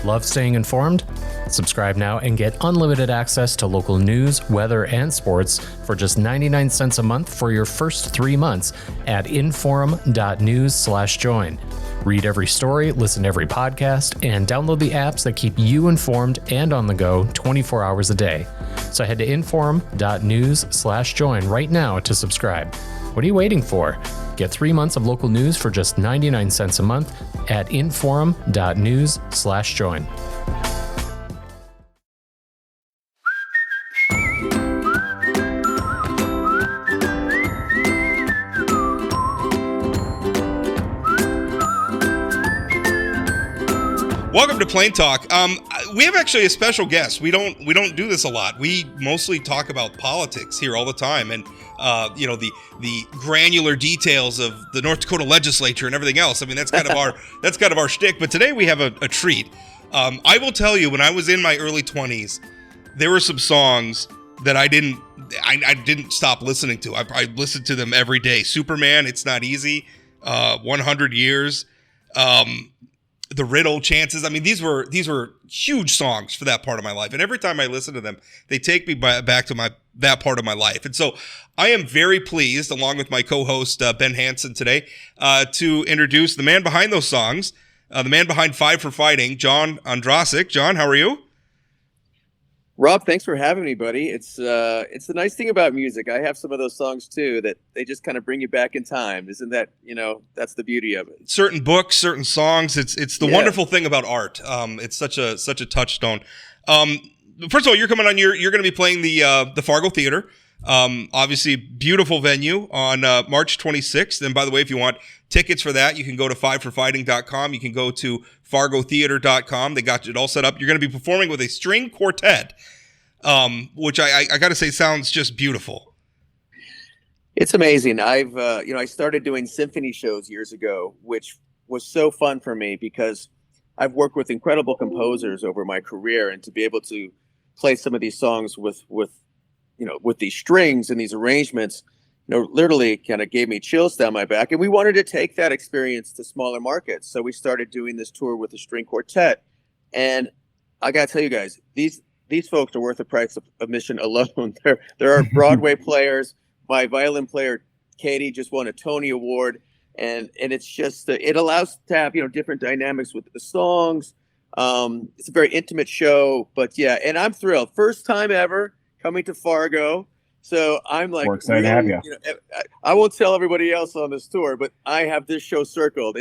Love staying informed? Subscribe now and get unlimited access to local news, weather, and sports for just 99 cents a month for your first 3 months at inforum.news/join. Read every story, listen to every podcast, and download the apps that keep you informed and on the go 24 hours a day. So head to inforum.news/join right now to subscribe. What are you waiting for? Get 3 months of local news for just 99 cents a month at inforum.news/join. Welcome to Plain Talk. We have actually a special guest. We don't do this a lot. We mostly talk about politics here all the time, and the granular details of the North Dakota legislature and everything else. I mean, that's kind of our shtick. But today we have a treat. I will tell you, when I was in my early 20s, there were some songs that I didn't stop listening to. I listened to them every day. Superman, It's Not Easy, 100 Years. The Riddle, Chances. I mean, these were huge songs for that part of my life. And every time I listen to them, they take me back to that part of my life. And so I am very pleased, along with my co-host, Ben Hansen today, to introduce the man behind those songs, the man behind Five for Fighting, John Ondrasik. John, how are you? Rob, thanks for having me, buddy. It's the nice thing about music. I have some of those songs too that they just kind of bring you back in time. Isn't that, that's the beauty of it. Certain books, certain songs. It's the wonderful thing about art. It's such a touchstone. First of all, you're coming on. You're going to be playing the Fargo Theater. Obviously, beautiful venue on March 26th. And by the way, if you want tickets for that, you can go to fiveforfighting.com. You can go to fargotheater.com. They got it all set up. You're going to be performing with a string quartet, which I got to say sounds just beautiful. It's amazing. I started doing symphony shows years ago, which was so fun for me because I've worked with incredible composers over my career, and to be able to play some of these songs with these strings and these arrangements, literally kind of gave me chills down my back. And we wanted to take that experience to smaller markets. So we started doing this tour with a string quartet. And I got to tell you guys, these folks are worth the price of admission alone. There are Broadway players. My violin player, Katie, just won a Tony Award. And it's just, it allows to have, different dynamics with the songs. It's a very intimate show, but yeah, and I'm thrilled. First time ever coming to Fargo. So I'm like, we're excited to have you. I won't tell everybody else on this tour, but I have this show circled.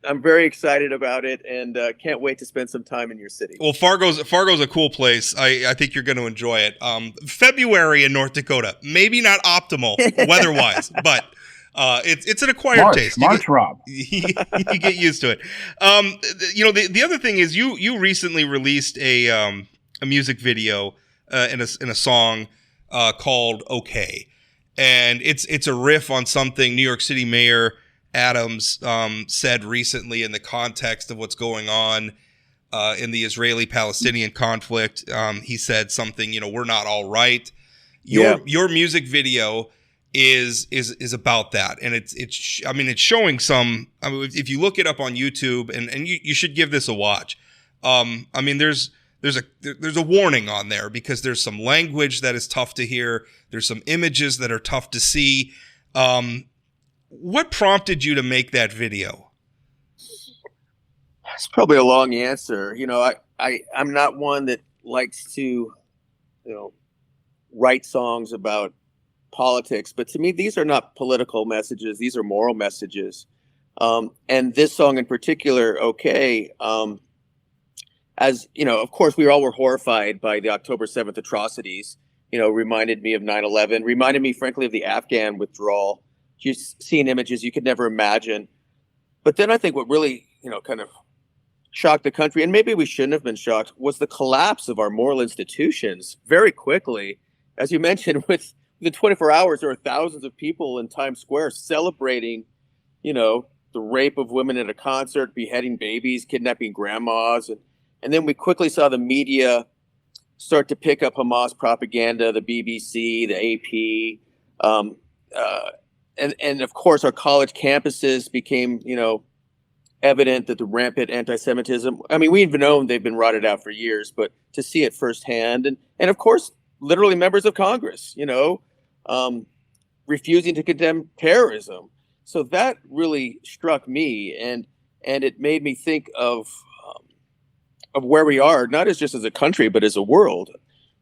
I'm very excited about it, and can't wait to spend some time in your city. Well, Fargo's a cool place. I think you're going to enjoy it. February in North Dakota, maybe not optimal weather-wise, but it's an acquired taste. Rob. You get used to it. The other thing is you recently released a music video in a song called "Okay," and it's a riff on something New York City Mayor Adams said recently in the context of what's going on in the Israeli-Palestinian conflict. He said something, we're not all right. Your music video is about that, and it's showing some. If you look it up on YouTube, and you should give this a watch. There's a warning on there because there's some language that is tough to hear. There's some images that are tough to see. What prompted you to make that video? It's probably a long answer. I'm not one that likes to, write songs about politics, but to me, these are not political messages. These are moral messages. And this song in particular, "Okay," as of course, we all were horrified by the October 7th atrocities. Reminded me of 9/11. Reminded me, frankly, of the Afghan withdrawal. Just seeing images you could never imagine. But then I think what really, kind of shocked the country, and maybe we shouldn't have been shocked, was the collapse of our moral institutions very quickly. As you mentioned, within 24 hours, there were thousands of people in Times Square celebrating, the rape of women at a concert, beheading babies, kidnapping grandmas. And then we quickly saw the media start to pick up Hamas propaganda, the BBC, the AP. And of course, our college campuses became, evident that the rampant anti-Semitism, I mean, we've known they've been rotted out for years, but to see it firsthand, and of course, literally members of Congress, refusing to condemn terrorism. So that really struck me, and it made me think of where we are, not as just as a country, but as a world.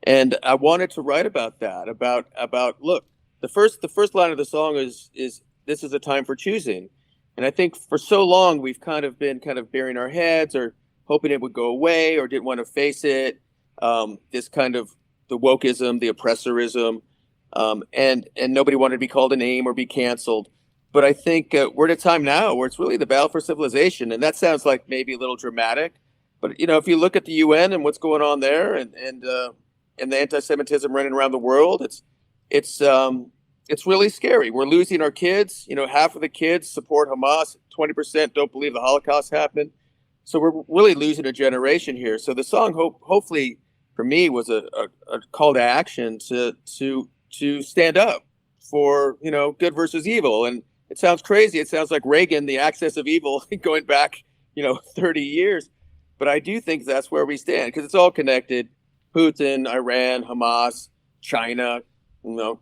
And I wanted to write about that, about look, the first line of the song is this is a time for choosing. And I think for so long we've kind of been burying our heads or hoping it would go away or didn't want to face it. This kind of the wokeism, the oppressorism, and nobody wanted to be called a name or be canceled. But I think we're at a time now where it's really the battle for civilization, and that sounds like maybe a little dramatic. But if you look at the UN and what's going on there, and the anti-Semitism running around the world, it's really scary. We're losing our kids. Half of the kids support Hamas. 20% don't believe the Holocaust happened. So we're really losing a generation here. So the song, hopefully, for me, was a call to action to stand up for good versus evil. And it sounds crazy. It sounds like Reagan, the axis of evil, going back 30 years. But I do think that's where we stand because it's all connected. Putin, Iran, Hamas, China,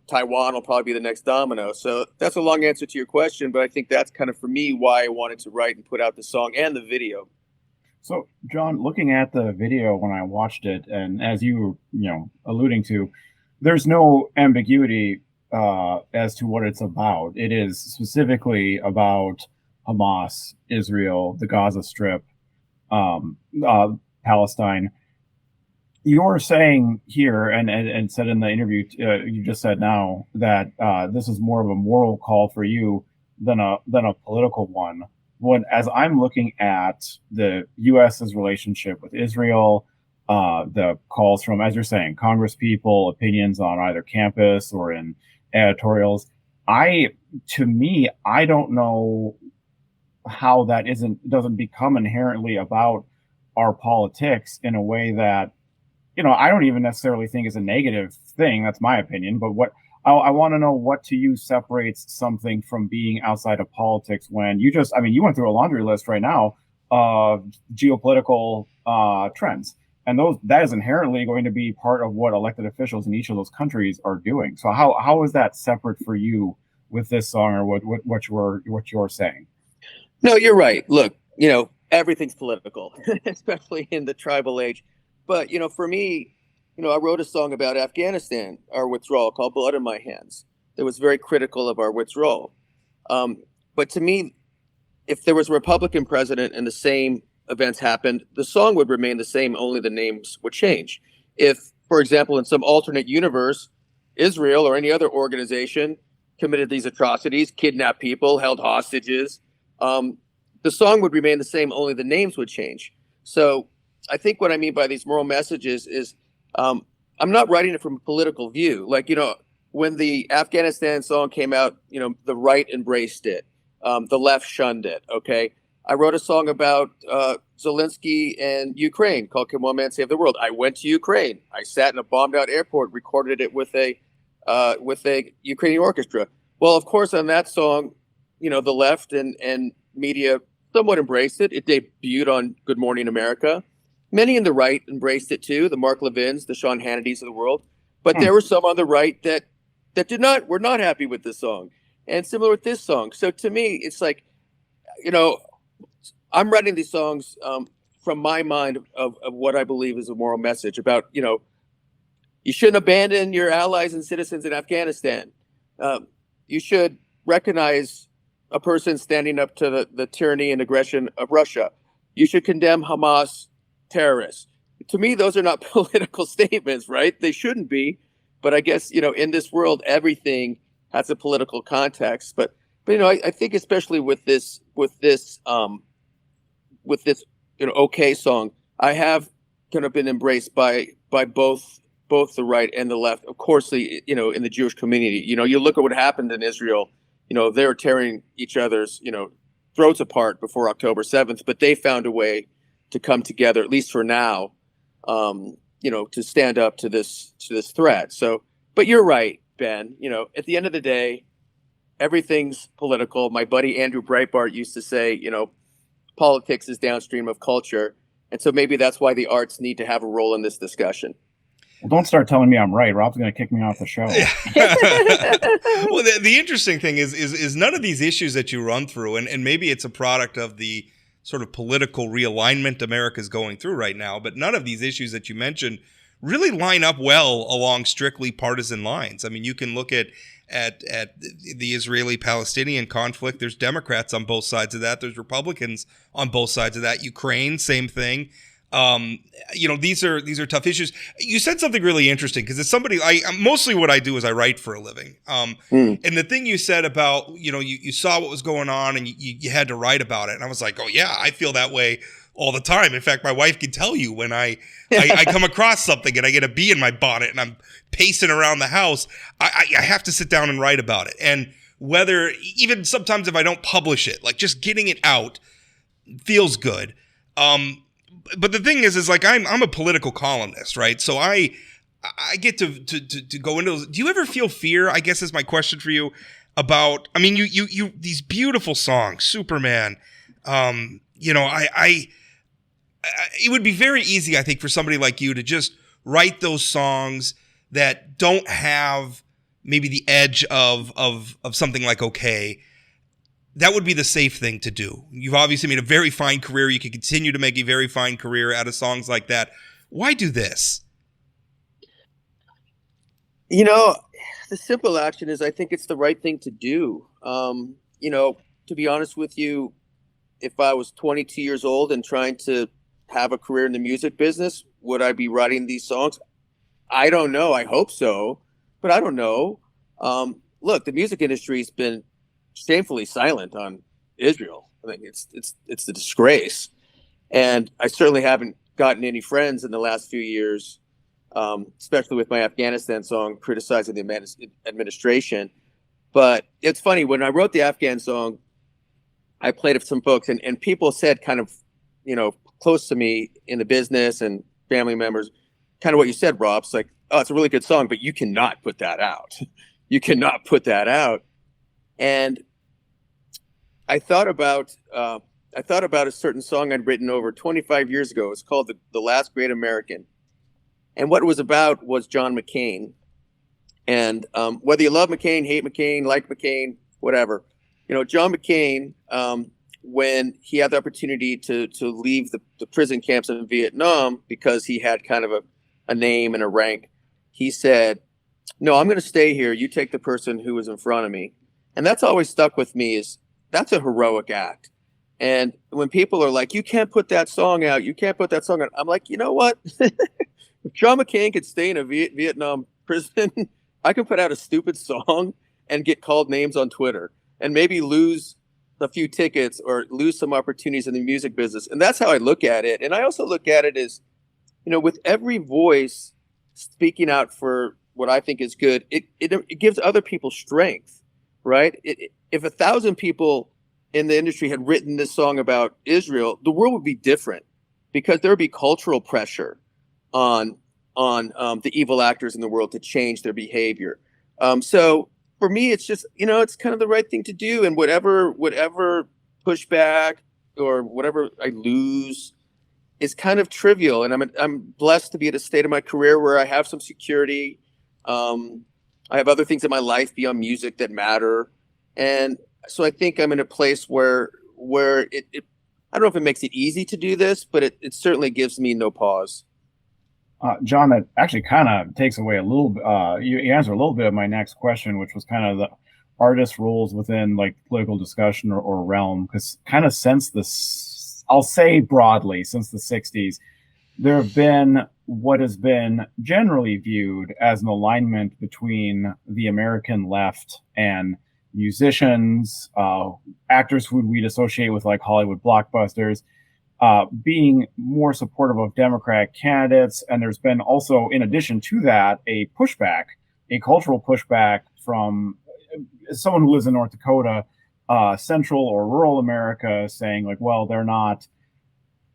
Taiwan will probably be the next domino. So that's a long answer to your question, but I think that's kind of for me why I wanted to write and put out the song and the video. So, John, looking at the video when I watched it, and as you were, alluding to, there's no ambiguity as to what it's about. It is specifically about Hamas, Israel, the Gaza Strip, Palestine. You're saying here, and said in the interview you just said now, that this is more of a moral call for you than a political one. As I'm looking at the U.S.'s relationship with Israel, the calls from, as you're saying, Congress people, opinions on either campus or in editorials, I don't know how that doesn't become inherently about our politics in a way that, I don't even necessarily think is a negative thing. That's my opinion. But what I want to know, what to you separates something from being outside of politics when you went through a laundry list right now of geopolitical trends. And that is inherently going to be part of what elected officials in each of those countries are doing. So how is that separate for you with this song or what you're saying? No, you're right. Look, everything's political, especially in the tribal age. But, for me, I wrote a song about Afghanistan, our withdrawal, called Blood in My Hands. That was very critical of our withdrawal. But to me, if there was a Republican president and the same events happened, the song would remain the same, only the names would change. If, for example, in some alternate universe, Israel or any other organization committed these atrocities, kidnapped people, held hostages, the song would remain the same, only the names would change. So I think what I mean by these moral messages is I'm not writing it from a political view. Like, when the Afghanistan song came out, the right embraced it. The left shunned it. Okay. I wrote a song about Zelensky and Ukraine called Can One Man Save the World? I went to Ukraine. I sat in a bombed out airport, recorded it with a Ukrainian orchestra. Well, of course, on that song, the left and media somewhat embraced it. It debuted on Good Morning America. Many in the right embraced it too, the Mark Levines, the Sean Hannitys of the world. But there were some on the right that were not happy with this song. And similar with this song. So to me, it's like, I'm writing these songs from my mind of what I believe is a moral message about, you shouldn't abandon your allies and citizens in Afghanistan. You should recognize a person standing up to the tyranny and aggression of Russia. You should condemn Hamas terrorists. To me, those are not political statements, right? They shouldn't be. But I guess, in this world, everything has a political context. But I think especially with this OK song, I have kind of been embraced by both the right and the left. Of course, in the Jewish community, you look at what happened in Israel. They were tearing each other's, throats apart before October 7th, but they found a way to come together, at least for now, to stand up to this threat. So, but you're right, Ben. At the end of the day, everything's political. My buddy Andrew Breitbart used to say, politics is downstream of culture. And so maybe that's why the arts need to have a role in this discussion. Well, don't start telling me I'm right. Rob's going to kick me off the show. Well, the interesting thing is none of these issues that you run through, and maybe it's a product of the sort of political realignment America's going through right now, but none of these issues that you mentioned really line up well along strictly partisan lines. I mean, you can look at the Israeli-Palestinian conflict. There's Democrats on both sides of that. There's Republicans on both sides of that. Ukraine, same thing. These are tough issues. You said something really interesting, because it's somebody mostly what I do is I write for a living. And the thing you said about, you saw what was going on and you had to write about it. And I was like, oh yeah, I feel that way all the time. In fact, my wife can tell you when I come across something and I get a bee in my bonnet and I'm pacing around the house, I have to sit down and write about it. And whether, even sometimes if I don't publish it, like just getting it out feels good. But the thing is like I'm a political columnist, right? So I get to go into those. Do you ever feel fear? I guess is my question for you about. I mean, you these beautiful songs, Superman. It would be very easy, I think, for somebody like you to just write those songs that don't have maybe the edge of something like Okay. That would be the safe thing to do. You've obviously made a very fine career. You can continue to make a very fine career out of songs like that. Why do this? The simple action is I think it's the right thing to do. To be honest with you, if I was 22 years old and trying to have a career in the music business, would I be writing these songs? I don't know. I hope so, but I don't know. Look, the music industry's been shamefully silent on Israel. I think it's a disgrace, and I certainly haven't gotten any friends in the last few years, especially with my Afghanistan song criticizing the administration. But it's funny, when I wrote the Afghan song, I played it for some folks, and people said, kind of, close to me in the business and family members, kind of what you said, Rob. It's like, oh, it's a really good song, but you cannot put that out. You cannot put that out. And I thought about a certain song I'd written over 25 years ago. It's called The Last Great American. And what it was about was John McCain. And whether you love McCain, hate McCain, like McCain, whatever, John McCain, when he had the opportunity to leave the prison camps in Vietnam because he had kind of a name and a rank, he said, no, I'm going to stay here. You take the person who was in front of me. And that's always stuck with me, is that's a heroic act. And when people are like, you can't put that song out, you can't put that song out, I'm like, you know what? If John McCain could stay in a Vietnam prison, I could put out a stupid song and get called names on Twitter and maybe lose a few tickets or lose some opportunities in the music business. And that's how I look at it. And I also look at it as, with every voice speaking out for what I think is good, it gives other people strength, right? If 1,000 people in the industry had written this song about Israel, the world would be different, because there would be cultural pressure on the evil actors in the world to change their behavior. So for me, it's just, it's kind of the right thing to do. And whatever pushback or whatever I lose is kind of trivial. And I'm blessed to be at a state of my career where I have some security. I have other things in my life beyond music that matter. And so I think I'm in a place where it I don't know if it makes it easy to do this, but it certainly gives me no pause. John, that actually kind of takes away a little. You answer a little bit of my next question, which was kind of the artist roles within like political discussion or realm, because kind of since this, I'll say broadly, since the 60s, there have been what has been generally viewed as an alignment between the American left and musicians, actors who we'd associate with like Hollywood blockbusters, being more supportive of Democratic candidates. And there's been also, in addition to that, a cultural pushback from someone who lives in North Dakota, central or rural America, saying like, well, they're not,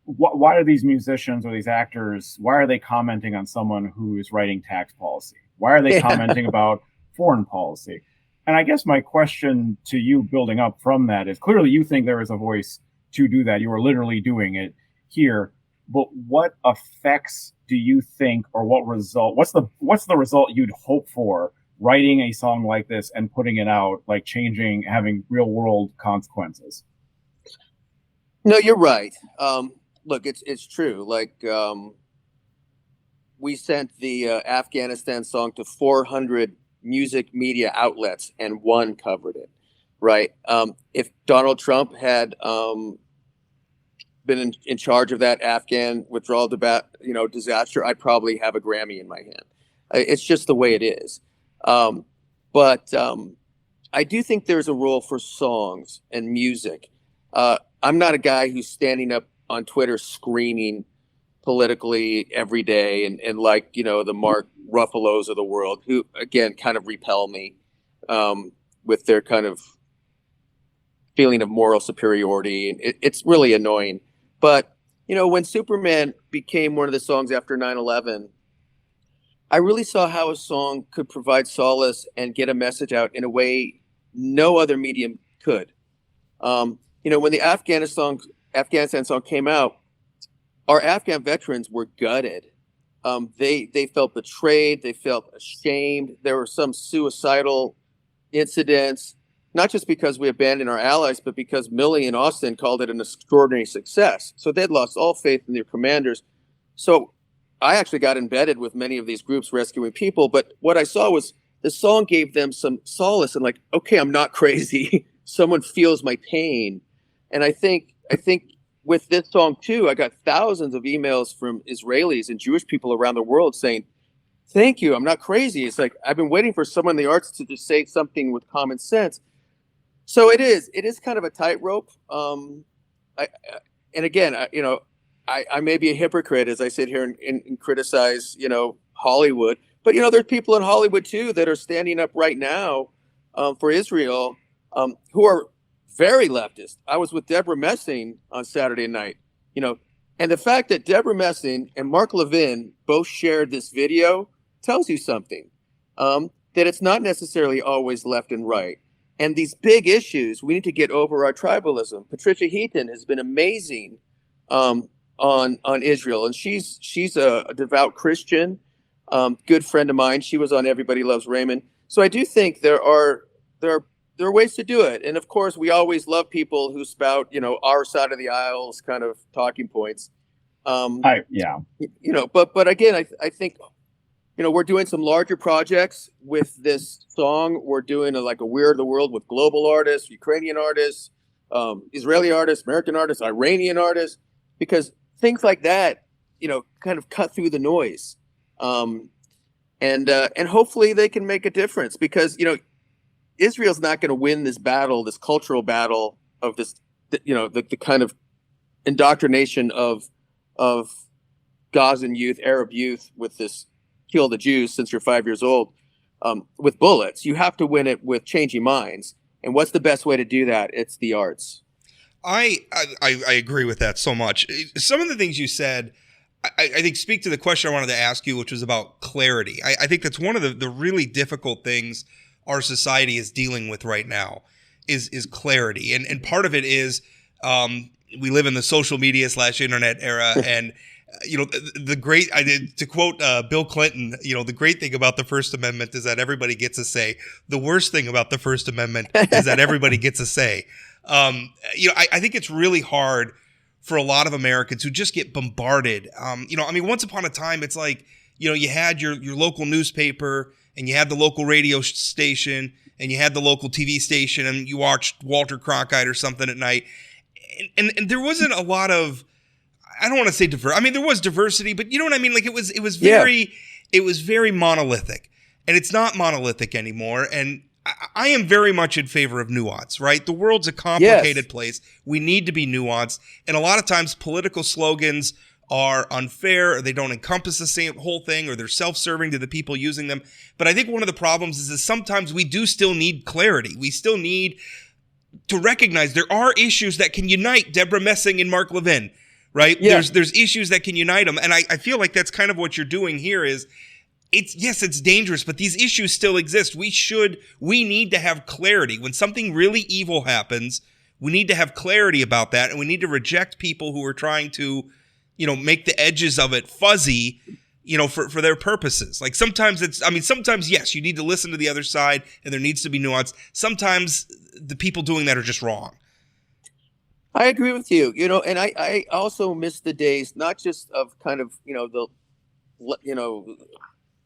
why are these musicians or these actors, why are they commenting on someone who is writing tax policy? Why are they commenting about foreign policy? And I guess my question to you, building up from that, is clearly you think there is a voice to do that. You were literally doing it here. But what effects do you think, or what's the result you'd hope for writing a song like this and putting it out, like having real world consequences? No, you're right. Look, it's true. Like, we sent the Afghanistan song to 400 music media outlets, and one covered it. Right. If Donald Trump had been in charge of that Afghan withdrawal disaster, I'd probably have a Grammy in my hand. It's just the way it is. But I do think there's a role for songs and music. I'm not a guy who's standing up on Twitter screaming politically every day and like, the Mark Ruffalos of the world, who, again, kind of repel me with their kind of feeling of moral superiority. And it's really annoying. But, when Superman became one of the songs after 9/11, I really saw how a song could provide solace and get a message out in a way no other medium could. When the Afghanistan song came out, our Afghan veterans were gutted. They felt betrayed. They felt ashamed. There were some suicidal incidents, not just because we abandoned our allies, but because Milley and Austin called it an extraordinary success. So they'd lost all faith in their commanders. So I actually got embedded with many of these groups rescuing people. But what I saw was the song gave them some solace and like, okay, I'm not crazy. Someone feels my pain. And I think with this song too, I got thousands of emails from Israelis and Jewish people around the world saying, thank you, I'm not crazy. It's like, I've been waiting for someone in the arts to just say something with common sense. So it is kind of a tightrope. I may be a hypocrite as I sit here and criticize, Hollywood, but there's people in Hollywood too that are standing up right now for Israel, who are very leftist. I was with Debra Messing on Saturday night, and the fact that Debra Messing and Mark Levine both shared this video tells you something, that it's not necessarily always left and right. And these big issues, we need to get over our tribalism. Patricia Heaton has been amazing on Israel, and she's a devout Christian, good friend of mine. She was on Everybody Loves Raymond. So I do think there are ways to do it. And of course, we always love people who spout, our side of the aisles kind of talking points. But again, I think, we're doing some larger projects with this song. We're doing a We Are the World with global artists, Ukrainian artists, Israeli artists, American artists, Iranian artists, because things like that, kind of cut through the noise. And hopefully they can make a difference because, Israel's not going to win this battle, this cultural battle of this, the kind of indoctrination of Gazan youth, Arab youth with this kill the Jews since you're 5 years old, with bullets. You have to win it with changing minds. And what's the best way to do that? It's the arts. I agree with that so much. Some of the things you said, I think speak to the question I wanted to ask you, which was about clarity. I think that's one of the really difficult things our society is dealing with right now is clarity. And part of it is we live in the social media / internet era. And, to quote Bill Clinton, the great thing about the First Amendment is that everybody gets a say. The worst thing about the First Amendment is that everybody gets a say. I think it's really hard for a lot of Americans who just get bombarded. Once upon a time, it's like, you had your local newspaper and you had the local radio station and you had the local TV station and you watched Walter Cronkite or something at night. And there wasn't a lot of, I don't want to say there was diversity, but you know what I mean? Like it was very monolithic, and it's not monolithic anymore. And I am very much in favor of nuance, right? The world's a complicated place. We need to be nuanced. And a lot of times political slogans are unfair, or they don't encompass the same whole thing, or they're self-serving to the people using them. But I think one of the problems is that sometimes we do still need clarity. We still need to recognize there are issues that can unite Debra Messing and Mark Levine, right? Yeah. There's issues that can unite them. And I feel like that's kind of what you're doing here is, it's dangerous, but these issues still exist. We need to have clarity. When something really evil happens, we need to have clarity about that, and we need to reject people who are trying to, make the edges of it fuzzy, for their purposes. Like sometimes sometimes, yes, you need to listen to the other side and there needs to be nuance. Sometimes the people doing that are just wrong. I agree with you, and I also miss the days, not just of kind of,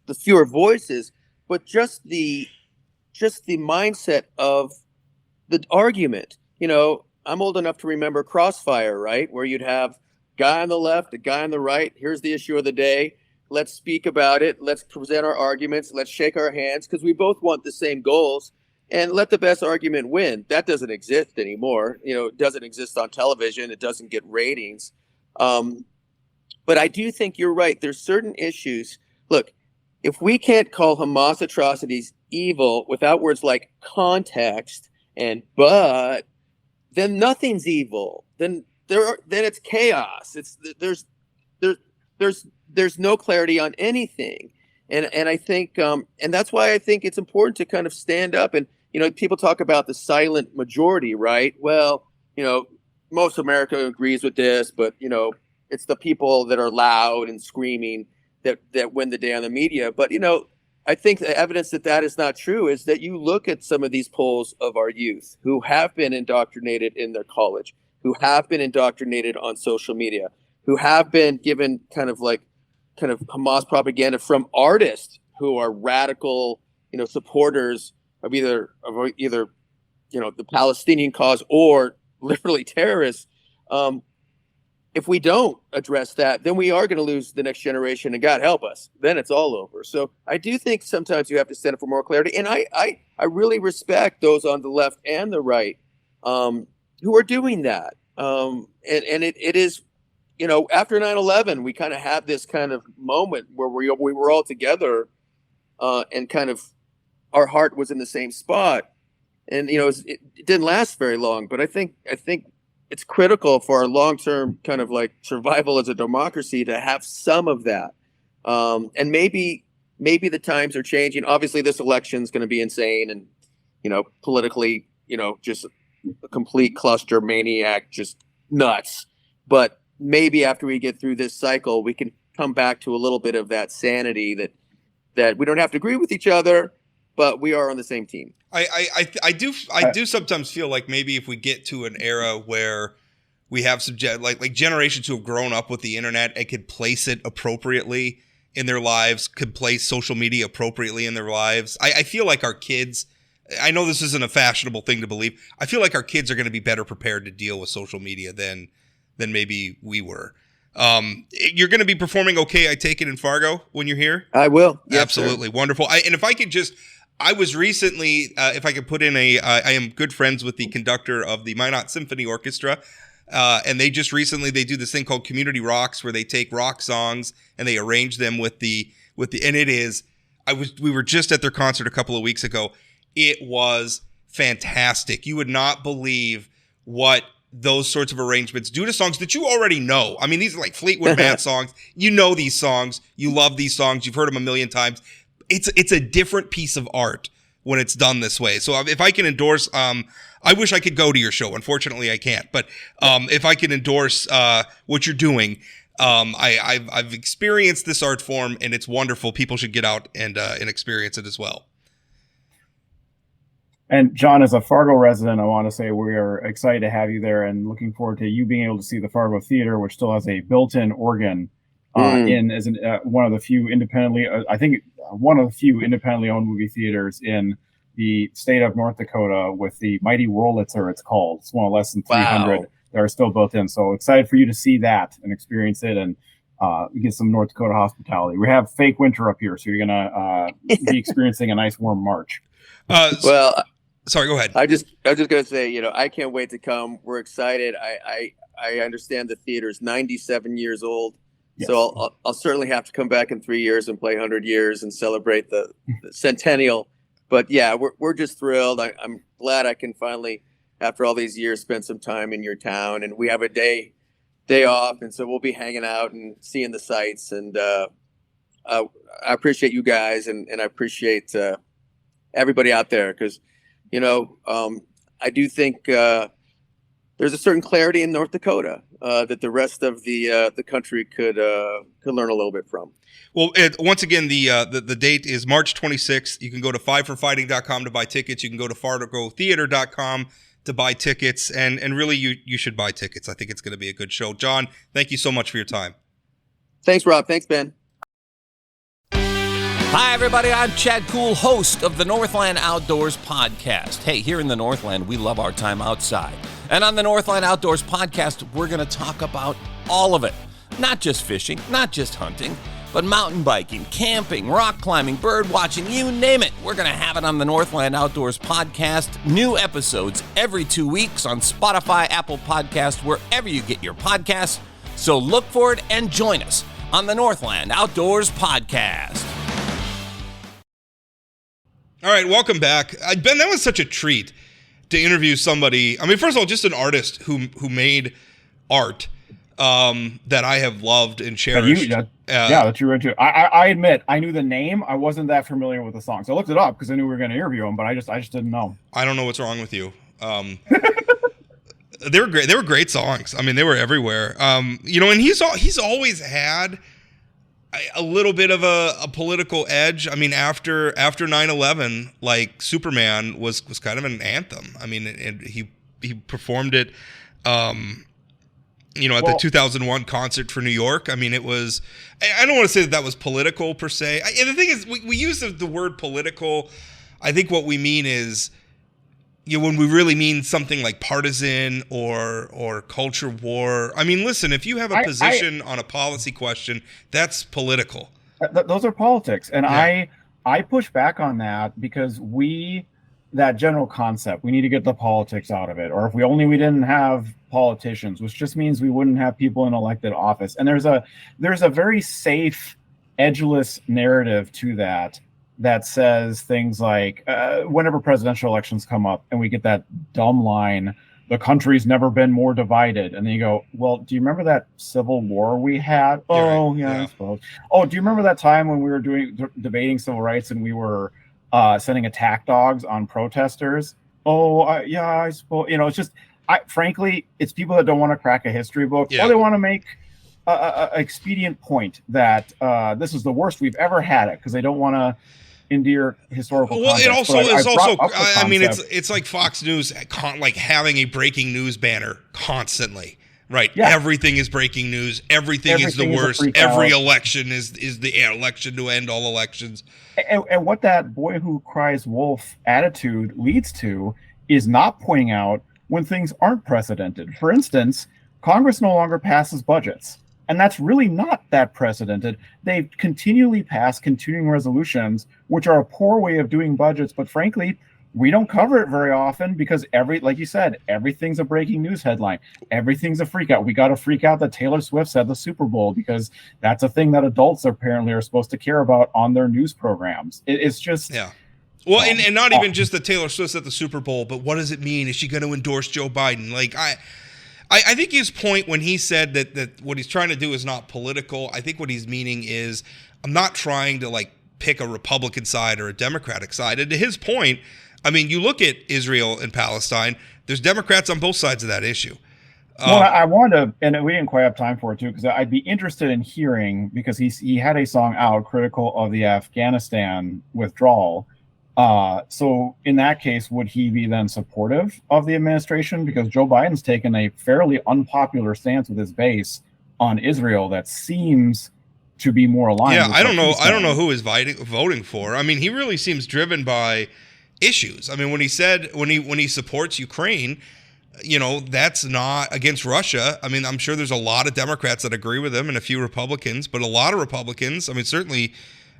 the fewer voices, but just the mindset of the argument. I'm old enough to remember Crossfire, right? Where you'd have guy on the left, a guy on the right. Here's the issue of the day. Let's speak about it. Let's present our arguments. Let's shake our hands because we both want the same goals, and let the best argument win. That doesn't exist anymore. It doesn't exist on television. It doesn't get ratings. But I do think you're right. There's certain issues. Look, if we can't call Hamas atrocities evil without words like context and but, then nothing's evil. Then it's chaos. There's no clarity on anything. And I think and that's why I think it's important to kind of stand up and, people talk about the silent majority, right? Well, most America agrees with this, but it's the people that are loud and screaming that win the day on the media. But I think the evidence that is not true is that you look at some of these polls of our youth who have been indoctrinated in their college, who have been indoctrinated on social media, who have been given kind of Hamas propaganda from artists who are radical, supporters of either the Palestinian cause or literally terrorists. If we don't address that, then we are going to lose the next generation, and God help us, then it's all over. So I do think sometimes you have to stand up for more clarity. And I really respect those on the left and the right who are doing that. And it is, after 9/11, we kind of had this kind of moment where we were all together and kind of our heart was in the same spot. And, it didn't last very long, but I think it's critical for our long-term kind of like survival as a democracy to have some of that. And maybe the times are changing. Obviously, this election is going to be insane and, politically, just a complete cluster maniac, just nuts. But maybe after we get through this cycle, we can come back to a little bit of that sanity that we don't have to agree with each other, but we are on the same team. I do sometimes feel like maybe if we get to an era where we have some like generations who have grown up with the internet and could place it appropriately in their lives, could place social media appropriately in their lives. I feel like our kids, I know this isn't a fashionable thing to believe, I feel like our kids are going to be better prepared to deal with social media than maybe we were. You're going to be performing okay, I take it, in Fargo when you're here? I will. Yes, absolutely. Sir. Wonderful. And if I could just, I was recently, if I could put in I am good friends with the conductor of the Minot Symphony Orchestra, and they just recently, they do this thing called Community Rocks, where they take rock songs and they arrange them with the, and it is, we were just at their concert a couple of weeks ago. It was fantastic. You would not believe what those sorts of arrangements do to songs that you already know. I mean, these are like Fleetwood Mac songs. You know these songs. You love these songs. You've heard them a million times. It's a different piece of art when it's done this way. So if I can endorse, I wish I could go to your show. Unfortunately, I can't. But if I can endorse what you're doing, I've experienced this art form, and it's wonderful. People should get out and experience it as well. And John, as a Fargo resident, I want to say we are excited to have you there and looking forward to you being able to see the Fargo Theater, which still has a built-in organ as one of the few independently, one of the few independently owned movie theaters in the state of North Dakota, with the Mighty Wurlitzer, it's called. It's one of less than 300 that are still built in. So excited for you to see that and experience it and get some North Dakota hospitality. We have fake winter up here, so you're going to be experiencing a nice warm March. Sorry, go ahead. I was just going to say, I can't wait to come. We're excited. I understand the theater's 97 years old. Yes. So I'll certainly have to come back in 3 years and play 100 years and celebrate the centennial. But yeah, we're just thrilled. I'm glad I can finally, after all these years, spend some time in your town. And we have a day off. And so we'll be hanging out and seeing the sights. And I appreciate you guys. And I appreciate everybody out there because, I do think there's a certain clarity in North Dakota that the rest of the country could learn a little bit from. Well, once again, the date is March 26th. You can go to fiveforfighting.com to buy tickets. You can go to fargotheater.com to buy tickets, and really you should buy tickets. I think it's going to be a good show. John, thank you so much for your time. Thanks, Rob. Thanks, Ben. Hi, everybody. I'm Chad Kuhl, host of the Northland Outdoors podcast. Hey, here in the Northland, we love our time outside. And on the Northland Outdoors podcast, we're going to talk about all of it. Not just fishing, not just hunting, but mountain biking, camping, rock climbing, bird watching, you name it. We're going to have it on the Northland Outdoors podcast. New episodes every 2 weeks on Spotify, Apple Podcasts, wherever you get your podcasts. So look for it and join us on the Northland Outdoors podcast. All right, welcome back. Ben, that was such a treat to interview somebody. I mean, first of all, just an artist who made art that I have loved and cherished. That you read too. I admit, I knew the name. I wasn't that familiar with the song. So I looked it up because I knew we were going to interview him, but I just didn't know. I don't know what's wrong with you. They were great. They were great songs. I mean, they were everywhere. And he's always had a little bit of a political edge. I mean, after 9/11, like Superman was kind of an anthem. I mean, and he performed it, at the 2001 concert for New York. I mean, it was. I don't want to say that was political per se. And the thing is, we use the word political. I think what we mean is, when we really mean something like partisan or culture war. I mean, listen, if you have a position on a policy question, that's political. Those are politics. And yeah. I push back on that because that general concept, we need to get the politics out of it. Or if we didn't have politicians, which just means we wouldn't have people in elected office. And there's a very safe, edgeless narrative to that says things like, whenever presidential elections come up and we get that dumb line, the country's never been more divided. And then you go, well, do you remember that civil war we had? Oh, yeah, I suppose. Oh, do you remember that time when we were debating civil rights and we were sending attack dogs on protesters? Oh, yeah, I suppose. It's just, frankly, it's people that don't want to crack a history book, or they want to make a expedient point that this is the worst we've ever had it, because they don't want to endear historical context. It also is also. I mean, it's like Fox News, like having a breaking news banner constantly, right? Yeah. Everything is breaking news. Everything is the worst. Every election is the election to end all elections. And what that boy who cries wolf attitude leads to is not pointing out when things aren't precedented. For instance, Congress no longer passes budgets. And that's really not that precedented. They continually pass continuing resolutions, which are a poor way of doing budgets. But frankly, we don't cover it very often because like you said, everything's a breaking news headline. Everything's a freak out. We got to freak out that Taylor Swift's at the Super Bowl because that's a thing that adults apparently are supposed to care about on their news programs. It's just... Yeah. Well, and not even just that Taylor Swift's at the Super Bowl, but what does it mean? Is she going to endorse Joe Biden? Like, I think his point when he said that what he's trying to do is not political, I think what he's meaning is, I'm not trying to like pick a Republican side or a Democratic side. And to his point, I mean, you look at Israel and Palestine, there's Democrats on both sides of that issue. Well, I wanted to, and we didn't quite have time for it too, because I'd be interested in hearing, because he had a song out critical of the Afghanistan withdrawal. So in that case, would he be then supportive of the administration? Because Joe Biden's taken a fairly unpopular stance with his base on Israel that seems to be more aligned. Yeah, I don't know who is voting for. I mean, he really seems driven by issues. I mean, when he said when he supports Ukraine, that's not against Russia. I mean, I'm sure there's a lot of Democrats that agree with him and a few Republicans, but a lot of Republicans, I mean, certainly.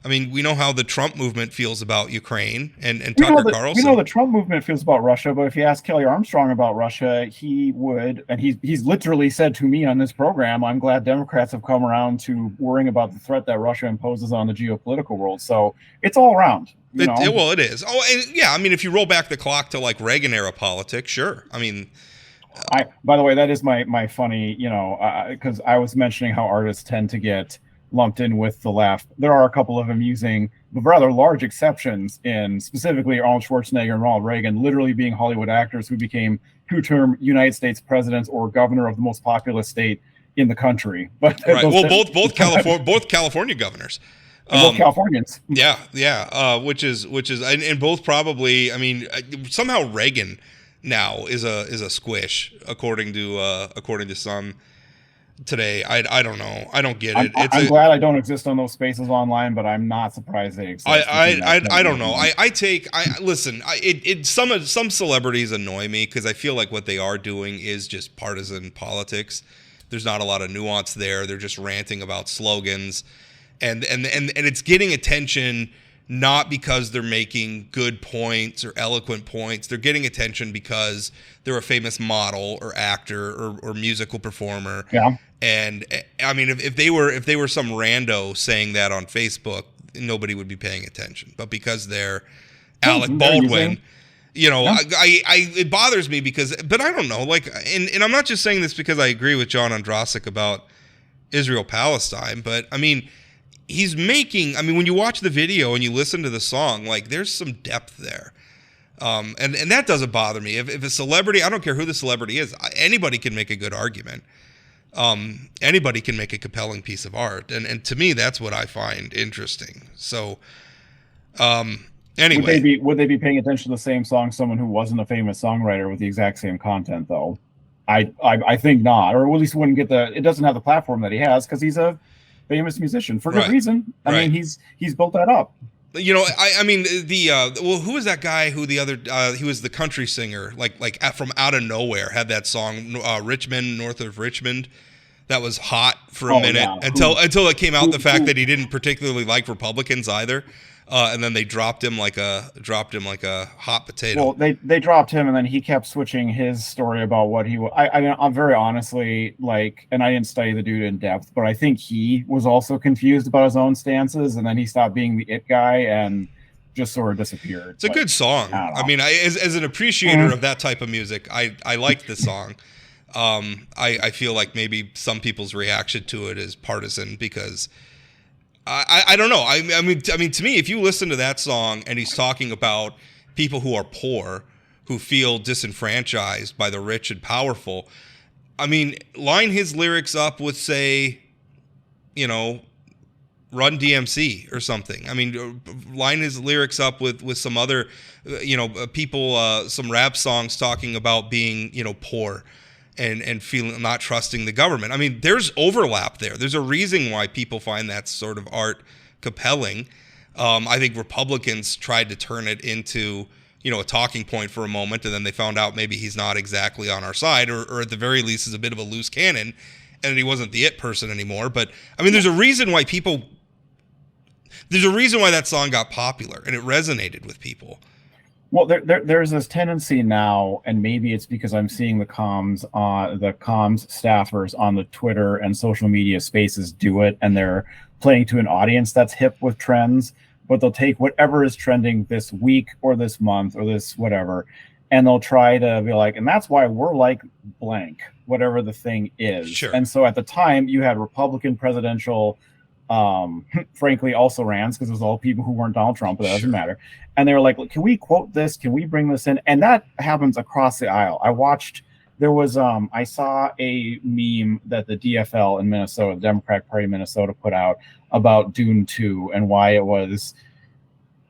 I mean, we know how the Trump movement feels about Ukraine and Tucker Carlson. We know the Trump movement feels about Russia, but if you ask Kelly Armstrong about Russia, he would, and he's literally said to me on this program, I'm glad Democrats have come around to worrying about the threat that Russia imposes on the geopolitical world. So it's all around. Well, it is. Oh, and yeah. I mean, if you roll back the clock to like Reagan era politics, sure. I mean, by the way, that is my funny, because I was mentioning how artists tend to get lumped in with the left. There are a couple of amusing but rather large exceptions in specifically Arnold Schwarzenegger and Ronald Reagan literally being Hollywood actors who became two-term United States president or governor of the most populous state in the country. But right. Well, both California governors. Both Californians. Yeah. Which is, and both probably. I mean, somehow Reagan now is a squish, according to some today. I don't know. I don't get it. I'm glad I don't exist on those spaces online, but I'm not surprised they exist. I don't know. Listen. Some celebrities annoy me because I feel like what they are doing is just partisan politics. There's not a lot of nuance there. They're just ranting about slogans. And it's getting attention not because they're making good points or eloquent points. They're getting attention because they're a famous model or actor or musical performer. Yeah. And I mean, if they were some rando saying that on Facebook, nobody would be paying attention. But because they're Alec Baldwin, it bothers me but I don't know. Like, and I'm not just saying this because I agree with John Ondrasik about Israel-Palestine, but I mean, when you watch the video and you listen to the song, like there's some depth there. And that doesn't bother me. If a celebrity, I don't care who the celebrity is, anybody can make a good argument. Anybody can make a compelling piece of art. And to me, that's what I find interesting. So, anyway. Would they be paying attention to the same song someone who wasn't a famous songwriter with the exact same content, though? I think not, or at least wouldn't get it doesn't have the platform that he has because he's a famous musician for good reason. I mean, he's built that up. You know, I mean, who was that guy who he was the country singer, like from out of nowhere, had that song, Richmond, north of Richmond, that was hot for a minute until it came out the fact that he didn't particularly like Republicans either. And then they dropped him like a hot potato. Well, they dropped him, and then he kept switching his story about what he was. I'm very honestly and I didn't study the dude in depth, but I think he was also confused about his own stances, and then he stopped being the it guy and just sort of disappeared. It's a good song. I mean, as an appreciator of that type of music, I like the song. I feel like maybe some people's reaction to it is partisan because. I don't know. I mean, to me, if you listen to that song and he's talking about people who are poor, who feel disenfranchised by the rich and powerful, I mean, line his lyrics up with, say, Run DMC or something. I mean, line his lyrics up with some other, people, some rap songs talking about being, poor. And feeling not trusting the government. I mean, there's overlap there. There's a reason why people find that sort of art compelling. I think Republicans tried to turn it into, a talking point for a moment, and then they found out maybe he's not exactly on our side, or at the very least is a bit of a loose cannon, and he wasn't the it person anymore. But I mean, there's a reason why that song got popular and it resonated with people. Well, there's this tendency now, and maybe it's because I'm seeing the comms staffers on the Twitter and social media spaces do it, and they're playing to an audience that's hip with trends, but they'll take whatever is trending this week or this month or this whatever, and they'll try to be like, and that's why we're like blank, whatever the thing is. Sure. And so at the time, you had Republican presidential frankly also rans because it was all people who weren't Donald Trump, but that doesn't matter. And they were like, can we quote this? Can we bring this in? And that happens across the aisle. I saw a meme that the DFL in Minnesota, the Democratic Party of Minnesota, put out about Dune 2 and why it was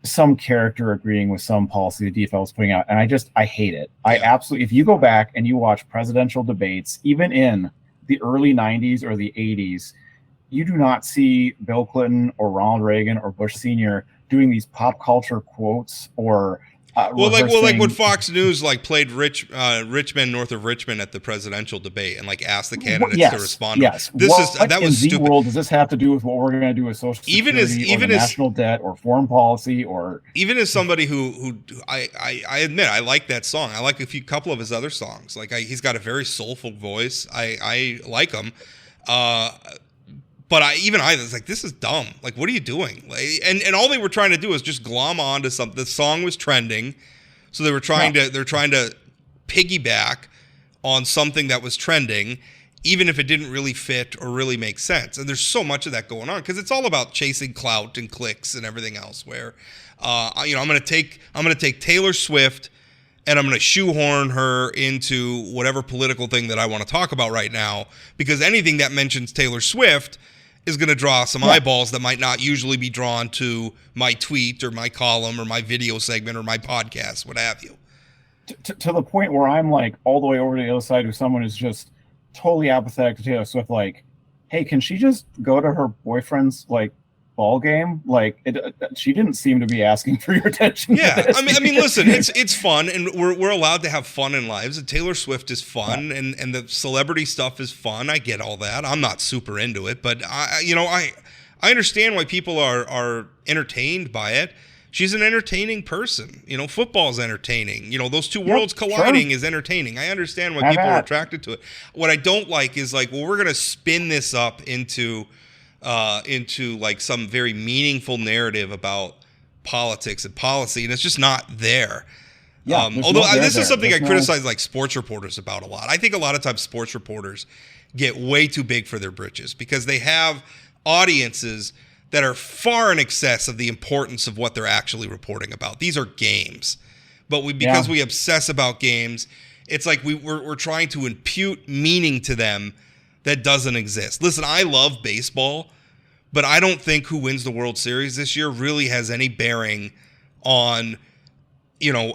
some character agreeing with some policy the DFL was putting out. And I hate it. I absolutely, if you go back and you watch presidential debates, even in the early 90s or the 80s, you do not see Bill Clinton or Ronald Reagan or Bush Sr. doing these pop culture quotes or like when Fox News played Richmond, north of Richmond at the presidential debate and asked the candidates to respond. Yes, that was stupid. World does this have to do with what we're going to do with Social Security or national debt or foreign policy or even as somebody who I admit I like that song. I like a couple of his other songs. He's got a very soulful voice. I like him. But I was like, this is dumb. Like, what are you doing? And all they were trying to do was just glom on to something. The song was trending, so they're trying to piggyback on something that was trending, even if it didn't really fit or really make sense. And there's so much of that going on because it's all about chasing clout and clicks and everything else. Where, I'm going to take Taylor Swift and I'm going to shoehorn her into whatever political thing that I want to talk about right now, because anything that mentions Taylor Swift is going to draw some eyeballs that might not usually be drawn to my tweet or my column or my video segment or my podcast, what have you. To the point where I'm like all the way over to the other side of someone who's just totally apathetic to Taylor Swift, like, hey, can she just go to her boyfriend's like ball game? Like, she didn't seem to be asking for your attention. Yeah, I mean, listen, it's fun, and we're allowed to have fun in lives. And Taylor Swift is fun, and the celebrity stuff is fun. I get all that. I'm not super into it, but I understand why people are entertained by it. She's an entertaining person. Football's entertaining. Those two worlds colliding is entertaining. I understand why people are attracted to it. What I don't like is like, well, we're going to spin this up into like some very meaningful narrative about politics and policy, and it's just not there. Yeah, although this is something I criticize like sports reporters about a lot. I think a lot of times sports reporters get way too big for their britches because they have audiences that are far in excess of the importance of what they're actually reporting about. These are games. But because we obsess about games, it's like we're trying to impute meaning to them that doesn't exist. Listen, I love baseball, but I don't think who wins the World Series this year really has any bearing on,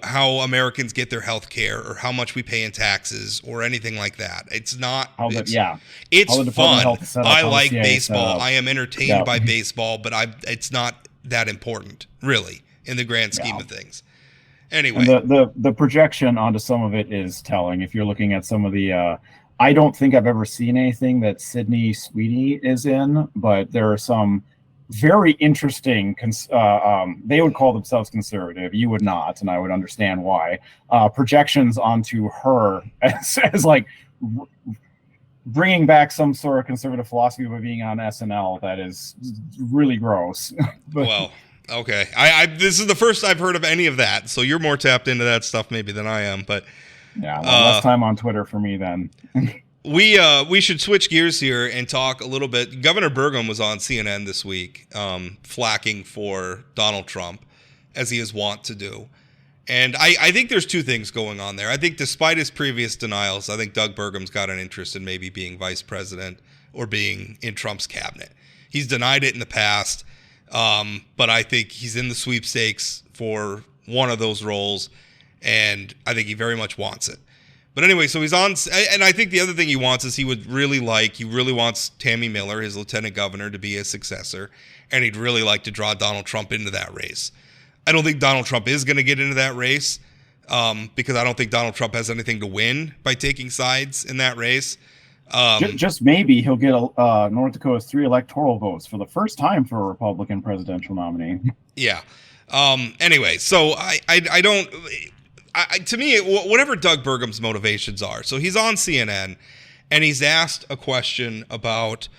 how Americans get their health care or how much we pay in taxes or anything like that. It's not. It's fun. I like baseball. I am entertained by baseball, but it's not that important, really, in the grand scheme of things. Anyway, and the projection onto some of it is telling. If you're looking at some of the, I don't think I've ever seen anything that Sydney Sweeney is in, but there are some very interesting, they would call themselves conservative. You would not, and I would understand why. Projections onto her as like bringing back some sort of conservative philosophy by being on SNL. That is really gross. Well, okay. This is the first I've heard of any of that, so you're more tapped into that stuff maybe than I am. But yeah, less time on Twitter for me then. We should switch gears here and talk a little bit. Governor Burgum was on CNN this week, flacking for Donald Trump, as he is wont to do. And I think there's two things going on there. I think despite his previous denials, I think Doug Burgum's got an interest in maybe being vice president or being in Trump's cabinet. He's denied it in the past, but I think he's in the sweepstakes for one of those roles, and I think he very much wants it. But anyway, so he's on, and I think the other thing he wants is he really wants Tammy Miller, his lieutenant governor, to be his successor, and he'd really like to draw Donald Trump into that race. I don't think Donald Trump is going to get into that race because I don't think Donald Trump has anything to win by taking sides in that race. Just maybe he'll get North Dakota's 3 electoral votes for the first time for a Republican presidential nominee. Yeah. Anyway, so I don't... to me, whatever Doug Burgum's motivations are, so he's on CNN and he's asked a question about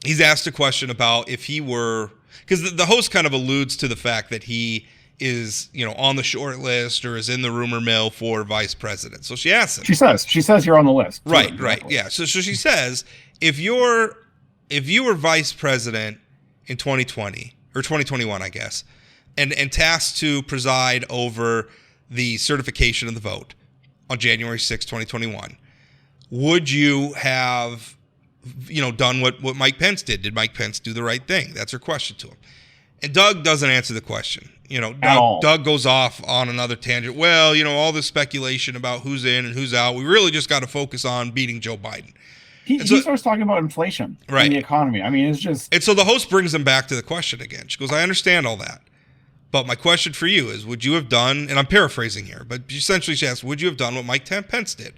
if he were, because the host kind of alludes to the fact that he is, on the short list or is in the rumor mill for vice president. So she asks him. She says you're on the list. Right. Yeah. So she says, if you were vice president in 2020 or 2021, I guess, and tasked to preside over the certification of the vote on January 6, 2021, would you have, done what Mike Pence did? Did Mike Pence do the right thing? That's her question to him. And Doug doesn't answer the question. Doug goes off on another tangent. Well, all this speculation about who's in and who's out, we really just got to focus on beating Joe Biden. He starts talking about inflation in the economy. I mean, it's just... And so the host brings him back to the question again. She goes, I understand all that. But my question for you is, would you have done, and I'm paraphrasing here, but essentially she asked, would you have done what Mike Pence did?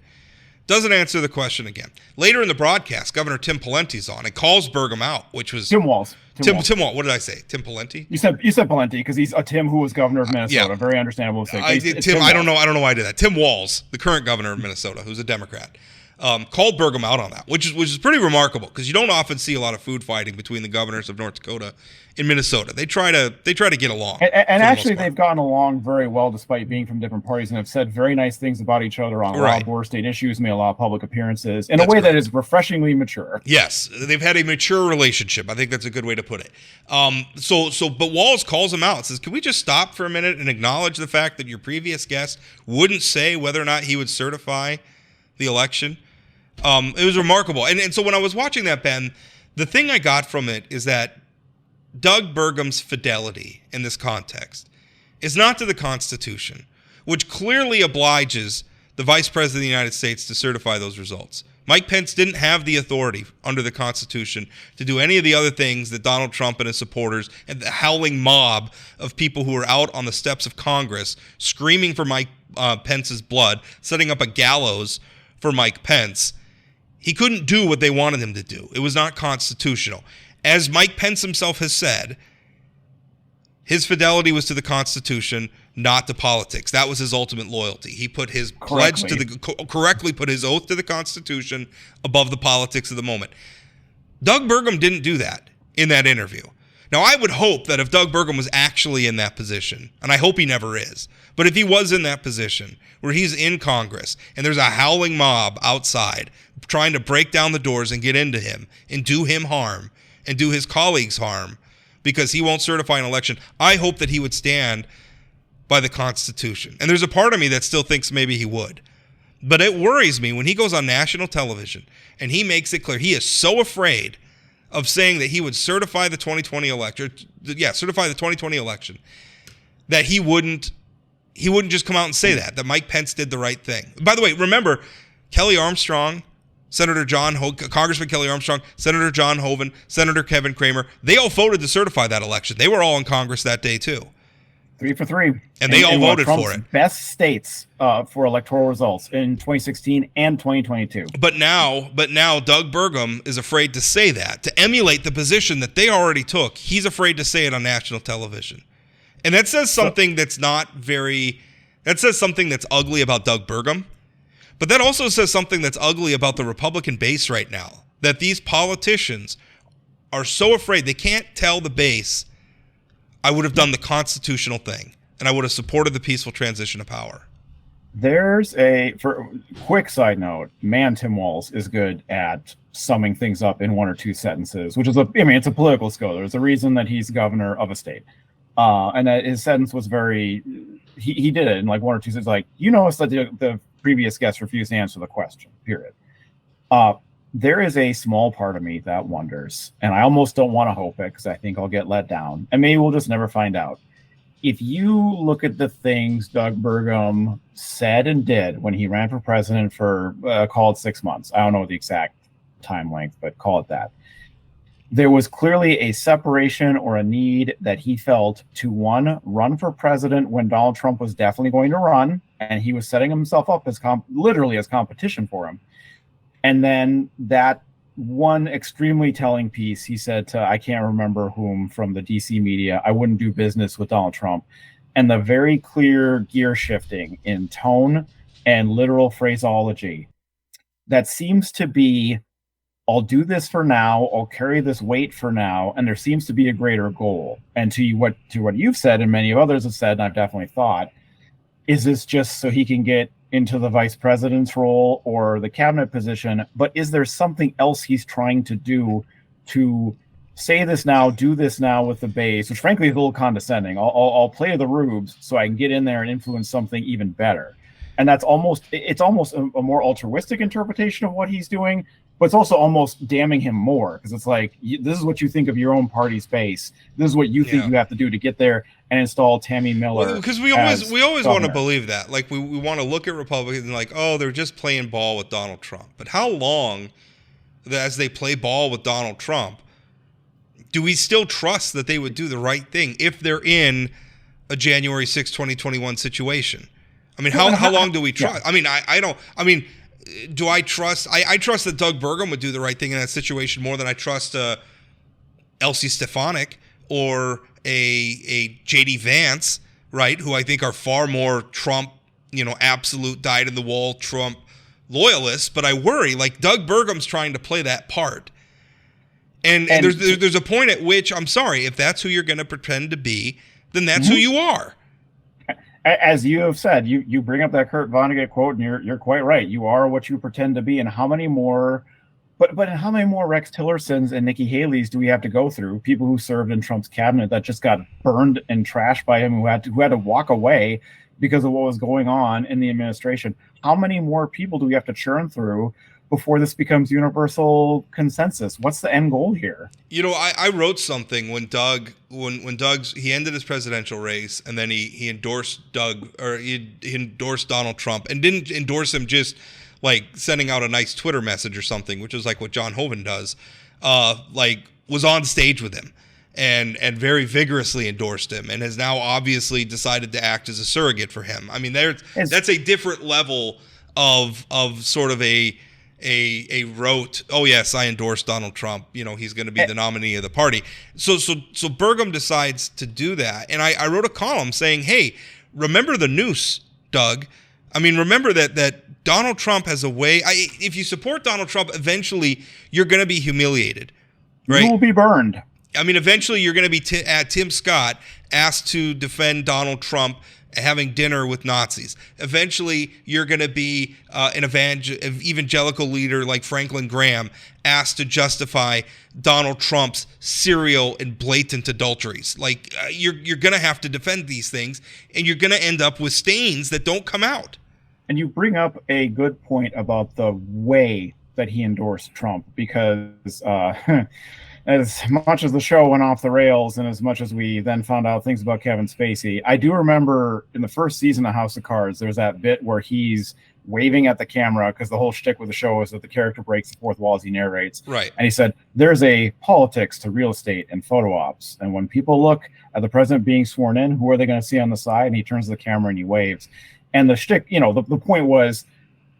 Doesn't answer the question again. Later in the broadcast, Governor Tim Pawlenty's on and calls Burgum out, which was... Tim Walz. Tim Walz. What did I say? Tim Pawlenty? You said Pawlenty because he's a Tim who was governor of Minnesota. Very understandable mistake. I don't know why I did that. Tim Walz, the current governor of Minnesota, who's a Democrat. called Burgum out on that, which is pretty remarkable because you don't often see a lot of food fighting between the governors of North Dakota and Minnesota. They try to get along. And actually, they've gotten along very well despite being from different parties, and have said very nice things about each other on a lot of border state issues, made a lot of public appearances in a way that is refreshingly mature. Yes, they've had a mature relationship. I think that's a good way to put it. But Walz calls him out and says, "Can we just stop for a minute and acknowledge the fact that your previous guest wouldn't say whether or not he would certify the election?" It was remarkable. And so when I was watching that, Ben, the thing I got from it is that Doug Burgum's fidelity in this context is not to the Constitution, which clearly obliges the Vice President of the United States to certify those results. Mike Pence didn't have the authority under the Constitution to do any of the other things that Donald Trump and his supporters and the howling mob of people who were out on the steps of Congress screaming for Mike Pence's blood, setting up a gallows for Mike Pence. He couldn't do what they wanted him to do. It was not constitutional. As Mike Pence himself has said, his fidelity was to the Constitution, not to politics. That was his ultimate loyalty. He put his correctly put his oath to the Constitution above the politics of the moment. Doug Burgum didn't do that in that interview. Now, I would hope that if Doug Burgum was actually in that position, and I hope he never is, but if he was in that position where he's in Congress and there's a howling mob outside trying to break down the doors and get into him and do him harm and do his colleagues harm because he won't certify an election, I hope that he would stand by the Constitution. And there's a part of me that still thinks maybe he would. But it worries me when he goes on national television and he makes it clear he is so afraid of saying that he would certify the 2020 election, certify the 2020 election, that he wouldn't just come out and say that Mike Pence did the right thing. By the way, remember, Kelly Armstrong, Congressman Kelly Armstrong, Senator John Hoeven, Senator Kevin Cramer, they all voted to certify that election. They were all in Congress that day too. 3 for 3. And they all voted for it. Best states for electoral results in 2016 and 2022. But now Doug Burgum is afraid to say that, to emulate the position that they already took. He's afraid to say it on national television. And that says something that says something that's ugly about Doug Burgum. But that also says something that's ugly about the Republican base right now, that these politicians are so afraid they can't tell the base, I would have done the constitutional thing, and I would have supported the peaceful transition of power. There's for quick side note, Tim Walz is good at summing things up in 1 or 2 sentences, which is it's a political skill. There's a reason that he's governor of a state. And that his sentence was he did it in like 1 or 2 sentences, like, you notice that the previous guest refused to answer the question, period. There is a small part of me that wonders, and I almost don't want to hope it because I think I'll get let down, and maybe we'll just never find out. If you look at the things Doug Burgum said and did when he ran for president for, call it 6 months. I don't know the exact time length, but call it that. There was clearly a separation or a need that he felt to, one, run for president when Donald Trump was definitely going to run, and he was setting himself up as literally as competition for him. And then that one extremely telling piece, he said to, I can't remember whom from the DC media, I wouldn't do business with Donald Trump. And the very clear gear shifting in tone and literal phraseology that seems to be, I'll do this for now, I'll carry this weight for now, and there seems to be a greater goal. And to what you've said and many of others have said, and I've definitely thought, is this just so he can get into the vice president's role or the cabinet position? But is there something else he's trying to do to say this now, do this now with the base, which frankly is a little condescending. I'll play the rubes so I can get in there and influence something even better. And it's almost a more altruistic interpretation of what he's doing, but it's also almost damning him more because it's like, this is what you think of your own party's base. This is what you think you have to do to get there and install Tammy Miller. Because we always want to believe that. Like we want to look at Republicans and like, oh, they're just playing ball with Donald Trump. But how long, as they play ball with Donald Trump, do we still trust that they would do the right thing if they're in a January 6, 2021 situation? I mean, how long do we trust? Yeah. Do I trust? I trust that Doug Burgum would do the right thing in that situation more than I trust Elsie Stefanik or a J.D. Vance, right? Who I think are far more Trump, absolute dyed in the wall Trump loyalists, but I worry, like, Doug Burgum's trying to play that part. And there's a point at which, I'm sorry, if that's who you're going to pretend to be, then that's who you are. As you have said, you bring up that Kurt Vonnegut quote, and you're quite right. You are what you pretend to be. And how many more, but how many more Rex Tillersons and Nikki Haley's do we have to go through? People who served in Trump's cabinet that just got burned and trashed by him, who had to walk away because of what was going on in the administration. How many more people do we have to churn through before this becomes universal consensus? What's the end goal here? You know, I wrote something when he ended his presidential race, and then he endorsed he endorsed Donald Trump, and didn't endorse him just like sending out a nice Twitter message or something, which is like what John Hoeven does. Was on stage with him and very vigorously endorsed him, and has now obviously decided to act as a surrogate for him. I mean, that's a different level of sort of a rote, oh yes, I endorse Donald Trump, you know, he's going to be the nominee of the party. So Burgum decides to do that. And I wrote a column saying, hey, remember the noose, Doug. I mean, remember that Donald Trump has a way, if you support Donald Trump, eventually you're going to be humiliated, right? You will be burned. I mean, eventually you're going to be Tim Scott asked to defend Donald Trump having dinner with Nazis. Eventually, you're going to be an evangelical leader like Franklin Graham asked to justify Donald Trump's serial and blatant adulteries. Like, you're going to have to defend these things, and you're going to end up with stains that don't come out. And you bring up a good point about the way that he endorsed Trump, because as much as the show went off the rails and as much as we then found out things about Kevin Spacey, I do remember in the first season of House of Cards, there's that bit where he's waving at the camera, because the whole shtick with the show is that the character breaks the fourth wall as he narrates. Right. And he said, there's a politics to real estate and photo ops. And when people look at the president being sworn in, who are they going to see on the side? And he turns to the camera and he waves. And the shtick, you know, the point was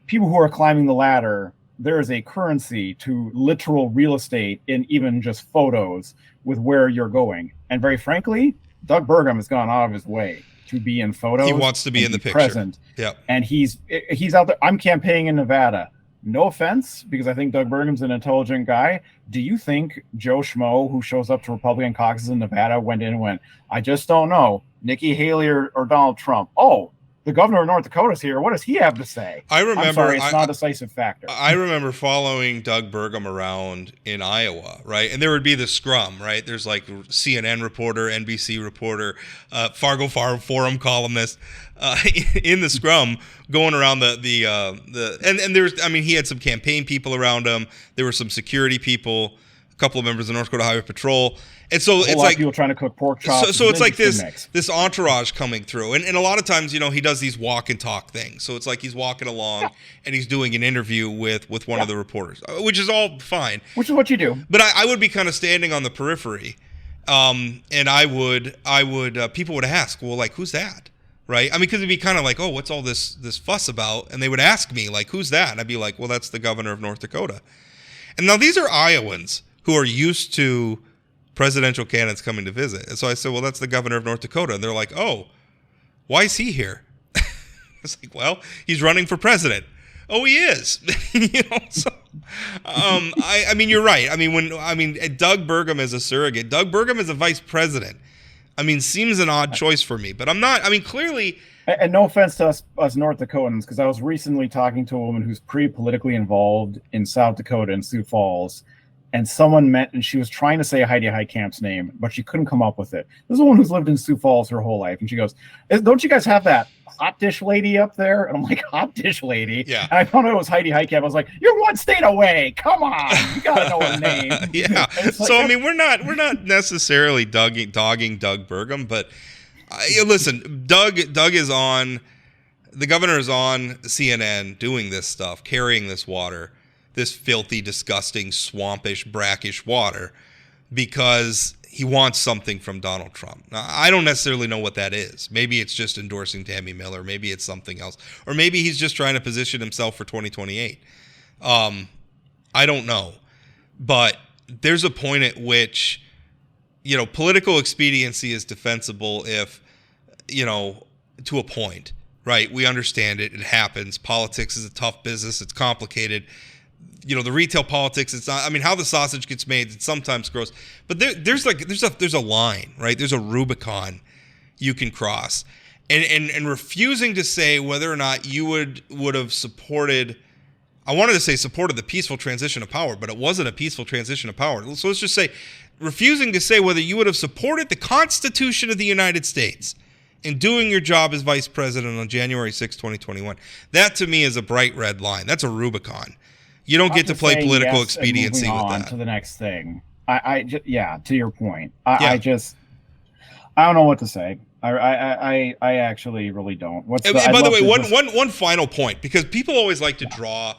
people who are climbing the ladder, there is a currency to literal real estate in even just photos with where you're going. And very frankly, Doug Burgum has gone out of his way to be in photos. He wants to be in the picture. Present. Yeah. And he's out there. I'm campaigning in Nevada. No offense, because I think Doug Burgum's an intelligent guy. Do you think Joe Schmo, who shows up to Republican caucuses in Nevada, went in and went, I just don't know, Nikki Haley or Donald Trump? Oh, the governor of North Dakota's here. What does he have to say? I'm sorry, it's not a decisive factor. I remember following Doug Burgum around in Iowa, right? And there would be the scrum, right? There's like CNN reporter, NBC reporter, Fargo Forum columnist in the scrum going around and there's, I mean, he had some campaign people around him. There were some security people, a couple of members of North Dakota Highway Patrol. And so it's like people trying to cook pork chops. So it's like this entourage coming through, and a lot of times, you know, he does these walk and talk things. So it's like he's walking along and he's doing an interview with one of the reporters, which is all fine. Which is what you do. But I would be kind of standing on the periphery, and I would people would ask, well, like, who's that? Right? I mean, because it'd be kind of like, oh, what's all this fuss about? And they would ask me, like, who's that? And I'd be like, well, that's the governor of North Dakota. And now these are Iowans who are used to presidential candidates coming to visit. And so I said, well, that's the governor of North Dakota. And they're like, oh, why is he here? It's like, well, he's running for president. Oh, he is. You know, so I mean, you're right. I mean, Doug Burgum is a surrogate. Doug Burgum is a vice president. I mean, seems an odd choice for me, but I'm not. I mean, clearly. And no offense to us North Dakotans, because I was recently talking to a woman who's pretty politically involved in South Dakota and Sioux Falls. And someone met, and she was trying to say Heidi Heitkamp's name, but she couldn't come up with it. This is a woman who's lived in Sioux Falls her whole life. And she goes, don't you guys have that hot dish lady up there? And I'm like, hot dish lady? Yeah. And I found out it was Heidi Heitkamp. I was like, you're one state away. Come on. You got to know her name. Yeah. So, I mean, we're not necessarily dogging Doug Burgum, but listen, Doug is on, the governor is on CNN doing this stuff, carrying this water, this filthy, disgusting, swampish, brackish water, because he wants something from Donald Trump. Now, I don't necessarily know what that is. Maybe it's just endorsing Tammy Miller. Maybe it's something else. Or maybe he's just trying to position himself for 2028. I don't know. But there's a point at which, you know, political expediency is defensible if, you know, to a point, right? We understand it. It happens. Politics is a tough business. It's complicated. The retail politics, it's not, I mean, how the sausage gets made, it's sometimes gross. But there's a line, right? There's a Rubicon you can cross. And refusing to say whether or not you would have supported, I wanted to say supported the peaceful transition of power, but it wasn't a peaceful transition of power. So let's just say, refusing to say whether you would have supported the Constitution of the United States in doing your job as vice president on January 6, 2021. That to me is a bright red line. That's a Rubicon. You don't get to play political expediency with that. To the next thing. To your point. I don't know what to say. I actually really don't. By the way, one final point, because people always like to draw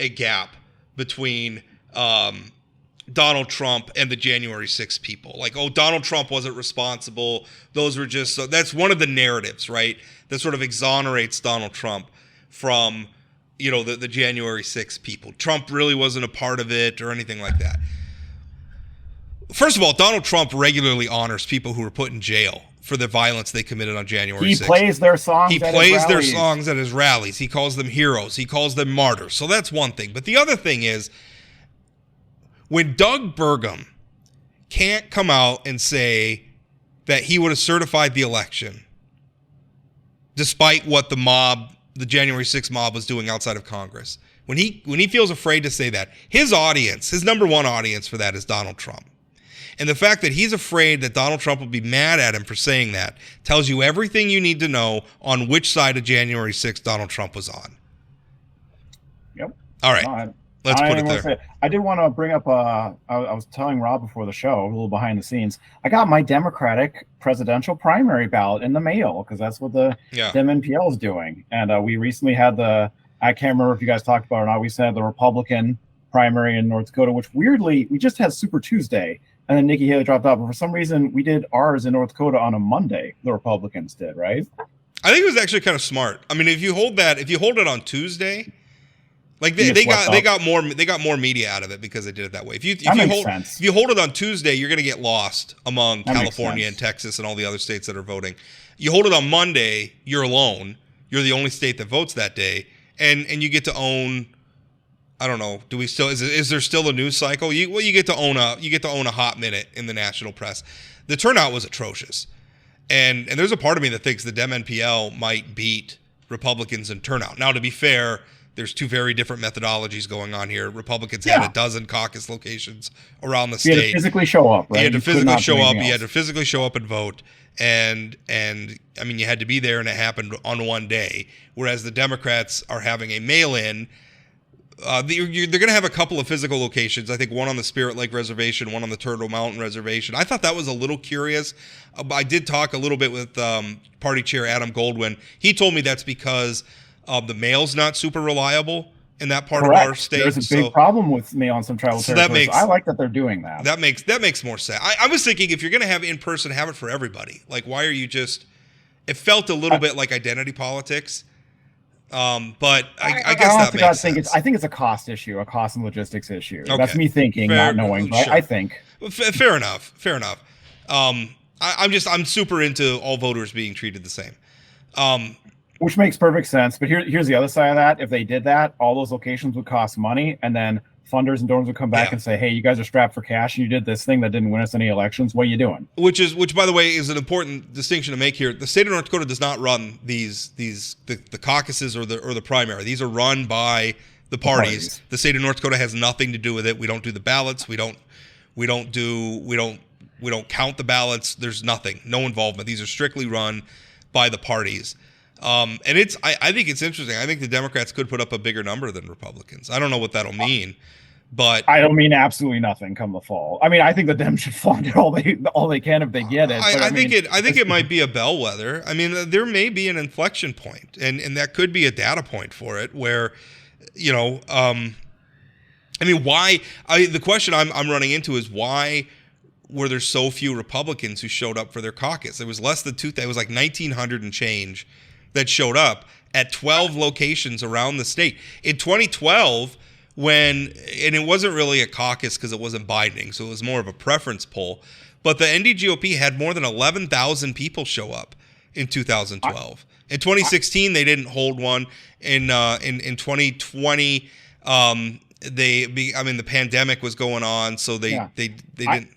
a gap between Donald Trump and the January 6th people. Like, oh, Donald Trump wasn't responsible. Those were just, that's one of the narratives, right? That sort of exonerates Donald Trump from, the January 6th people. Trump really wasn't a part of it or anything like that. First of all, Donald Trump regularly honors people who were put in jail for the violence they committed on January 6th. He plays their songs at his rallies. He calls them heroes. He calls them martyrs. So that's one thing. But the other thing is, when Doug Burgum can't come out and say that he would have certified the election, despite what the January 6th mob was doing outside of Congress, when he feels afraid to say that, his number one audience for that is Donald Trump. And the fact that he's afraid that Donald Trump will be mad at him for saying that tells you everything you need to know on which side of January 6th Donald Trump was on. Yep. All right. Let's put it there. I did want to bring up, I was telling Rob before the show, a little behind the scenes, I got my Democratic presidential primary ballot in the mail, because that's what the Dem NPL is doing. And we recently had I can't remember if you guys talked about it or not, we had the Republican primary in North Dakota, which weirdly, we just had Super Tuesday, and then Nikki Haley dropped out. But for some reason, we did ours in North Dakota on a Monday, the Republicans did, right? I think it was actually kind of smart. I mean, if you hold it on Tuesday, like they got more media out of it because they did it that way. If you hold it on Tuesday, you're going to get lost among California and Texas and all the other states that are voting. You hold it on Monday, you're alone. You're the only state that votes that day, and you get to own. I don't know. Do we still? Is there still a news cycle? You get to own a hot minute in the national press. The turnout was atrocious, and there's a part of me that thinks the Dem NPL might beat Republicans in turnout. Now, to be fair, there's two very different methodologies going on here. Republicans had a dozen caucus locations around the state. You had to physically show up, right? You had to physically show up. You had to physically show up and vote. And I mean, you had to be there, and it happened on one day. Whereas the Democrats are having a mail-in. They're going to have a couple of physical locations. I think one on the Spirit Lake Reservation, one on the Turtle Mountain Reservation. I thought that was a little curious. I did talk a little bit with Party Chair Adam Goldwyn. He told me that's because the mail's not super reliable in that part of our state. There's a big problem with mail on some travel territories. I like that they're doing that. That makes more sense. I was thinking, if you're going to have in person, have it for everybody. Like, why are you just? It felt a little bit like identity politics. But I guess that makes sense. I think it's a cost issue, a cost and logistics issue. Okay. That's me thinking, not knowing. But I think. Fair enough. I'm super into all voters being treated the same. Which makes perfect sense. But here's the other side of that. If they did that, all those locations would cost money, and then funders and donors would come back and say, "Hey, you guys are strapped for cash, and you did this thing that didn't win us any elections. What are you doing?" Which, by the way, is an important distinction to make here. The state of North Dakota does not run the caucuses or the primary. These are run by the parties. The state of North Dakota has nothing to do with it. We don't do the ballots. We don't count the ballots. There's nothing, no involvement. These are strictly run by the parties. And I think it's interesting. I think the Democrats could put up a bigger number than Republicans. I don't know what that'll mean, but I don't mean absolutely nothing come the fall. I mean, I think the Dems should fund it all they can if they get it. I think it might be a bellwether. I mean, there may be an inflection point, and that could be a data point for it where, I mean, why? The question I'm running into is why were there so few Republicans who showed up for their caucus? It was less than it was like 1,900 and change that showed up at 12 locations around the state. In 2012, and it wasn't really a caucus because it wasn't binding, so it was more of a preference poll, but the NDGOP had more than 11,000 people show up in 2012. In 2016, they didn't hold one. In 2020, the pandemic was going on, so they didn't.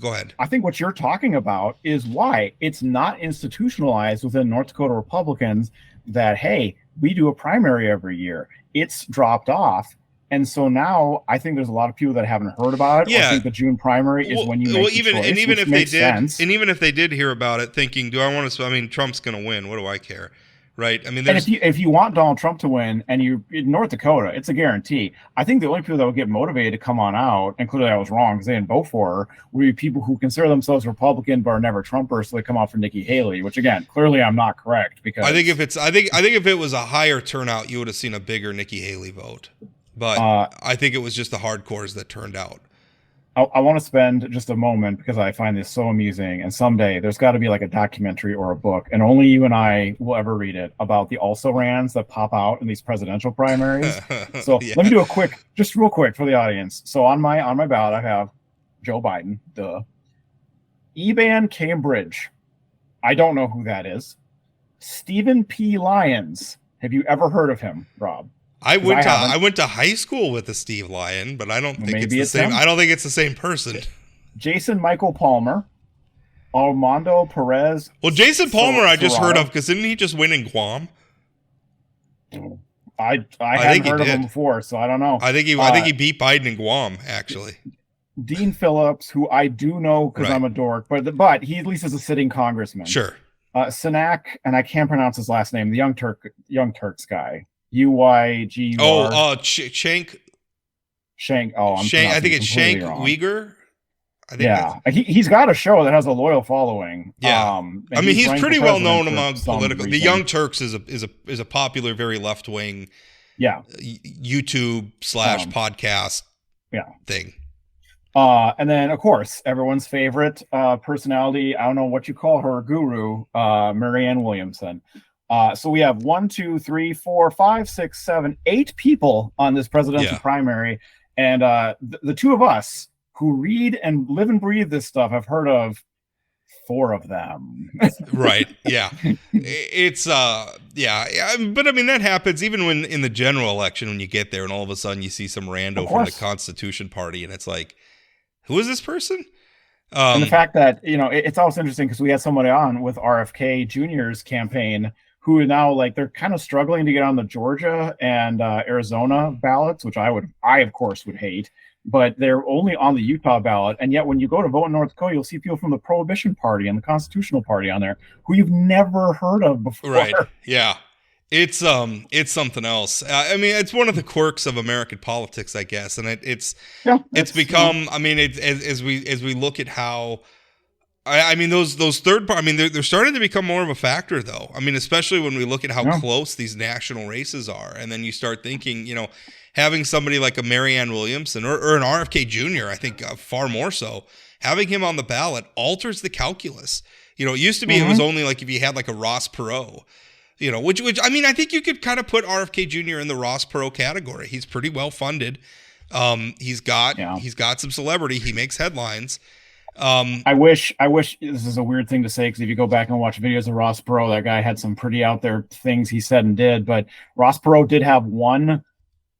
Go ahead. I think what you're talking about is why it's not institutionalized within North Dakota Republicans that, hey, we do a primary every year. It's dropped off. And so now I think there's a lot of people that haven't heard about it. Yeah. I think the June primary is when you make the choice, and even which if they makes did, sense. and even if they did hear about it, thinking, do I want to? I mean, Trump's going to win. What do I care? Right. I mean, and if you want Donald Trump to win and you in North Dakota, it's a guarantee. I think the only people that would get motivated to come on out, and clearly I was wrong because they didn't vote for her, would be people who consider themselves Republican but are never Trumpers, so they come out for Nikki Haley, which again, clearly I'm not correct because I think if it was a higher turnout, you would have seen a bigger Nikki Haley vote. But I think it was just the hardcores that turned out. I want to spend just a moment because I find this so amusing. And someday there's got to be like a documentary or a book, and only you and I will ever read it, about the also-rans that pop out in these presidential primaries. So Yeah. let me do real quick for the audience. So on my ballot, I have Joe Biden, Eban Cambridge. I don't know who that is. Stephen P. Lyons. Have you ever heard of him, Rob? I went to high school with the Steve Lyon, but I don't think it's the same. I don't think it's the same person. Jason Michael Palmer, Armando Perez. Well, Jason Palmer, I just heard of because didn't he just win in Guam? I hadn't heard of him before, so I don't know. I think he beat Biden in Guam, actually. Dean Phillips, who I do know because I'm a dork, but he at least is a sitting congressman. Sure. Sanak, and I can't pronounce his last name. The Young Turks guy. UYGUR. Oh, Shank. Oh, I'm Shank. I think it's Shank wrong. Uyghur. I think yeah, he's got a show that has a loyal following. Yeah, I mean he's pretty well known among political. The Young Turks is a popular, very left wing. Yeah. YouTube / podcast. Yeah. Thing. And then of course everyone's favorite personality. I don't know what you call her, guru, Marianne Williamson. So we have 1, 2, 3, 4, 5, 6, 7, 8 people on this presidential primary, and the two of us who read and live and breathe this stuff have heard of 4 of them. Right. Yeah. It's but I mean that happens even when in the general election when you get there and all of a sudden you see some rando from the Constitution Party and it's like, who is this person? And the fact that it's also interesting because we had somebody on with RFK Jr.'s campaign who are now they're kind of struggling to get on the Georgia and Arizona ballots, which I of course would hate, but they're only on the Utah ballot. And yet when you go to vote in North Dakota, you'll see people from the Prohibition Party and the Constitutional Party on there who you've never heard of before. Right. Yeah. It's something else. I mean, it's one of the quirks of American politics, I guess. And it's become, I mean, as we look at how, I mean, those third party, I mean, they're starting to become more of a factor, though. I mean, especially when we look at how close these national races are. And then you start thinking, having somebody like a Marianne Williamson or an RFK Jr., I think far more so, having him on the ballot alters the calculus. It used to be it was only like if you had like a Ross Perot, which I mean, I think you could kind of put RFK Jr. in the Ross Perot category. He's pretty well funded. He's got some celebrity. He makes headlines. I wish this is a weird thing to say because if you go back and watch videos of Ross Perot, that guy had some pretty out there things he said and did. But Ross Perot did have one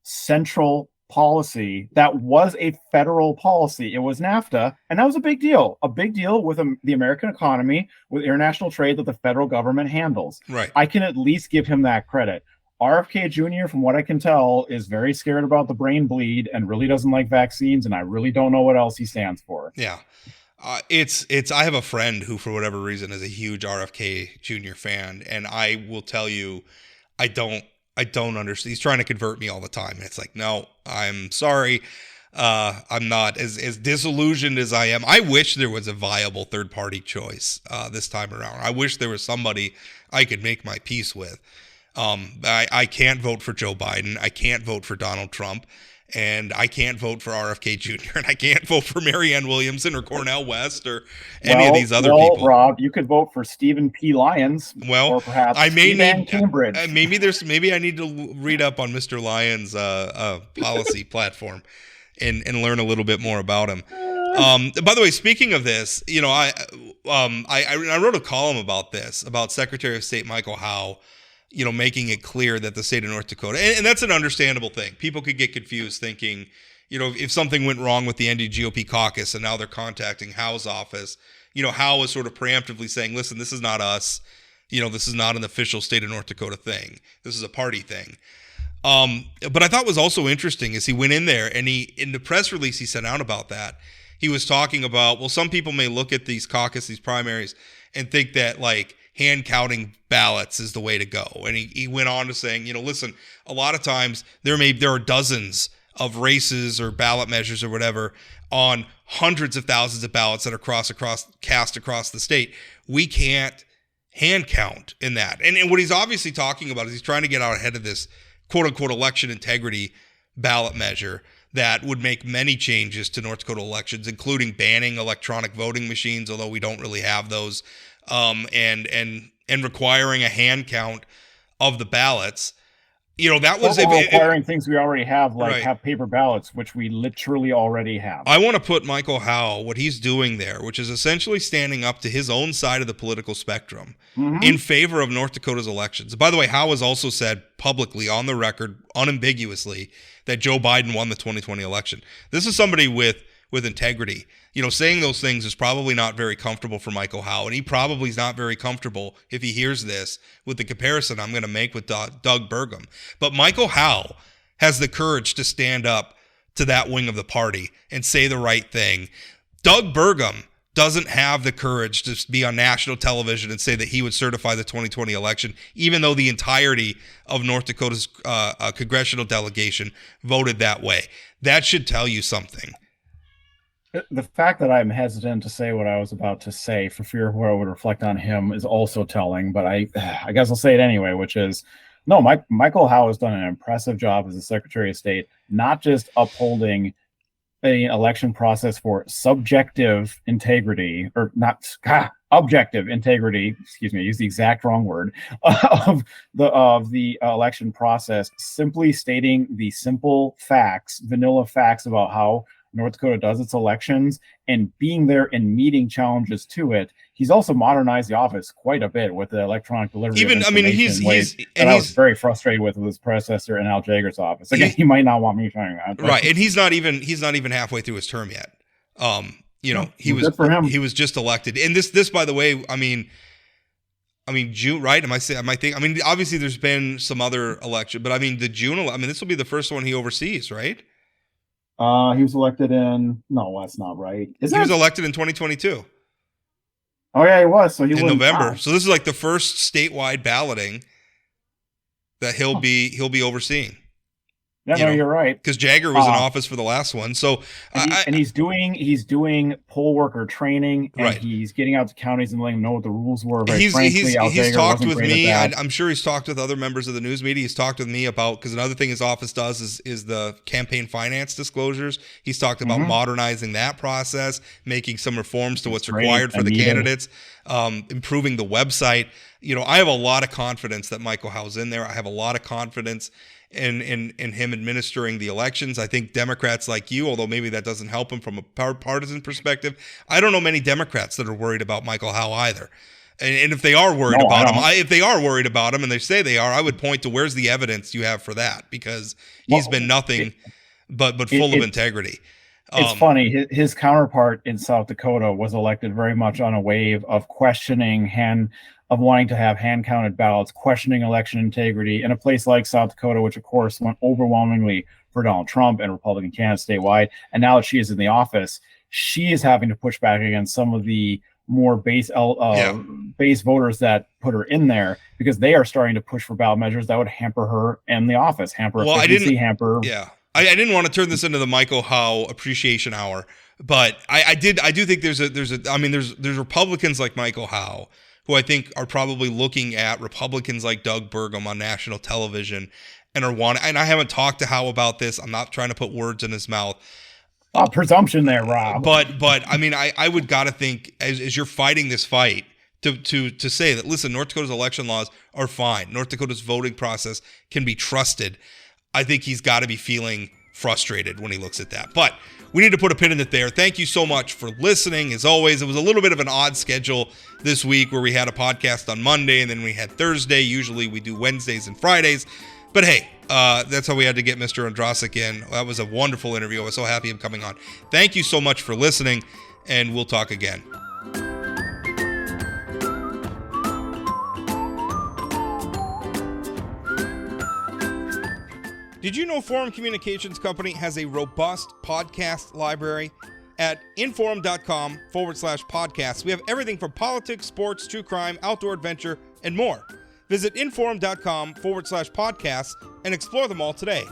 central policy that was a federal policy. It was NAFTA, and that was a big deal with the American economy, with international trade that the federal government handles. Right. I can at least give him that credit. RFK Jr., from what I can tell, is very scared about the brain bleed and really doesn't like vaccines, and I really don't know what else he stands for. Yeah. I have a friend who, for whatever reason, is a huge RFK Jr. fan, and I will tell you, I don't understand. He's trying to convert me all the time, and it's like, no, I'm sorry. I'm not as disillusioned as I am. I wish there was a viable third-party choice this time around. I wish there was somebody I could make my peace with. I can't vote for Joe Biden. I can't vote for Donald Trump. And I can't vote for RFK Jr. and I can't vote for Marianne Williamson or Cornel West or any of these other people. Rob, you could vote for Stephen P. Lyons. Well, or perhaps I may need Cambridge. Maybe I need to read up on Mr. Lyons' policy platform and learn a little bit more about him. By the way, speaking of this, I wrote a column about this, about Secretary of State Michael Howe. making it clear that the state of North Dakota, and that's an understandable thing. People could get confused thinking, if something went wrong with the NDGOP caucus and now they're contacting Howe's office, Howe is sort of preemptively saying, listen, this is not us. This is not an official state of North Dakota thing. This is a party thing. But I thought was also interesting is he went in there and in the press release he sent out about that, he was talking about, well, some people may look at these caucus, these primaries, and think that like hand counting ballots is the way to go. And he went on to saying, listen, a lot of times there are dozens of races or ballot measures or whatever on hundreds of thousands of ballots that are cast across the state. We can't hand count in that. And what he's obviously talking about is he's trying to get out ahead of this quote unquote election integrity ballot measure that would make many changes to North Dakota elections, including banning electronic voting machines, although we don't really have those, and requiring a hand count of the ballots. That was requiring things we already have, like right. have paper ballots, which we literally already have. I want to put Michael Howe, what he's doing there, which is essentially standing up to his own side of the political spectrum in favor of North Dakota's elections. By the way, Howe has also said publicly on the record, unambiguously, that Joe Biden won the 2020 election. This is somebody with integrity. Saying those things is probably not very comfortable for Michael Howe, and he probably is not very comfortable if he hears this with the comparison I'm going to make with Doug Burgum. But Michael Howe has the courage to stand up to that wing of the party and say the right thing. Doug Burgum doesn't have the courage to be on national television and say that he would certify the 2020 election, even though the entirety of North Dakota's congressional delegation voted that way. That should tell you something. The fact that I'm hesitant to say what I was about to say for fear of what I would reflect on him is also telling, but I guess I'll say it anyway, which is, no, Michael Howe has done an impressive job as the Secretary of State, not just upholding an election process for subjective integrity, or not objective integrity, excuse me, I used the exact wrong word, of the election process, simply stating the simple facts, vanilla facts about how North Dakota does its elections and being there and meeting challenges to it. He's also modernized the office quite a bit with the electronic delivery. I was very frustrated with his predecessor in Al Jager's office. Again, he might not want me saying that, but. Right, and he's not even halfway through his term yet. He was good for him. He was just elected, and this by the way, June, right? Am I thinking? Obviously there's been some other election, but the June. This will be the first one he oversees, right? He was elected in. No, that's not right. He was elected in 2022. Oh yeah, he was. So he in November. Wow. So this is like the first statewide balloting that he'll be overseeing. Yeah, you're right. Because Jagger was in office for the last one. So and he's doing poll worker training, and right. He's getting out to counties and letting them know what the rules were. He's talked with me. I'm sure he's talked with other members of the news media. He's talked with me about, because another thing his office does is the campaign finance disclosures. He's talked about modernizing that process, making some reforms to what's required for the candidates, improving the website. I have a lot of confidence that Michael Howe's in there. I have a lot of confidence in him administering the elections. I think Democrats like you, although maybe that doesn't help him from a partisan perspective, I don't know many Democrats that are worried about Michael Howe either. And if they are worried about him, and they say they are, I would point to where's the evidence you have for that, because he's been nothing but full of integrity. It's funny. His counterpart in South Dakota was elected very much on a wave of of wanting to have hand-counted ballots, questioning election integrity in a place like South Dakota, which, of course, went overwhelmingly for Donald Trump and Republican candidates statewide. And now that she is in the office, she is having to push back against some of the more base voters that put her in there, because they are starting to push for ballot measures that would hamper her in the office, I didn't want to turn this into the Michael Howe appreciation hour, but I do think there's Republicans like Michael Howe who I think are probably looking at Republicans like Doug Burgum on national television and and I haven't talked to Howe about this. I'm not trying to put words in his mouth. Presumption there, Rob. But I would gotta think as you're fighting this fight to say that, listen, North Dakota's election laws are fine. North Dakota's voting process can be trusted. I think he's got to be feeling frustrated when he looks at that. But we need to put a pin in it there. Thank you so much for listening. As always, it was a little bit of an odd schedule this week where we had a podcast on Monday and then we had Thursday. Usually we do Wednesdays and Fridays. But hey, that's how we had to get Mr. Ondrasik in. That was a wonderful interview. I was so happy him coming on. Thank you so much for listening, and we'll talk again. Did you know Forum Communications Company has a robust podcast library? At inforum.com/podcasts, we have everything from politics, sports, true crime, outdoor adventure, and more. Visit inforum.com/podcasts and explore them all today.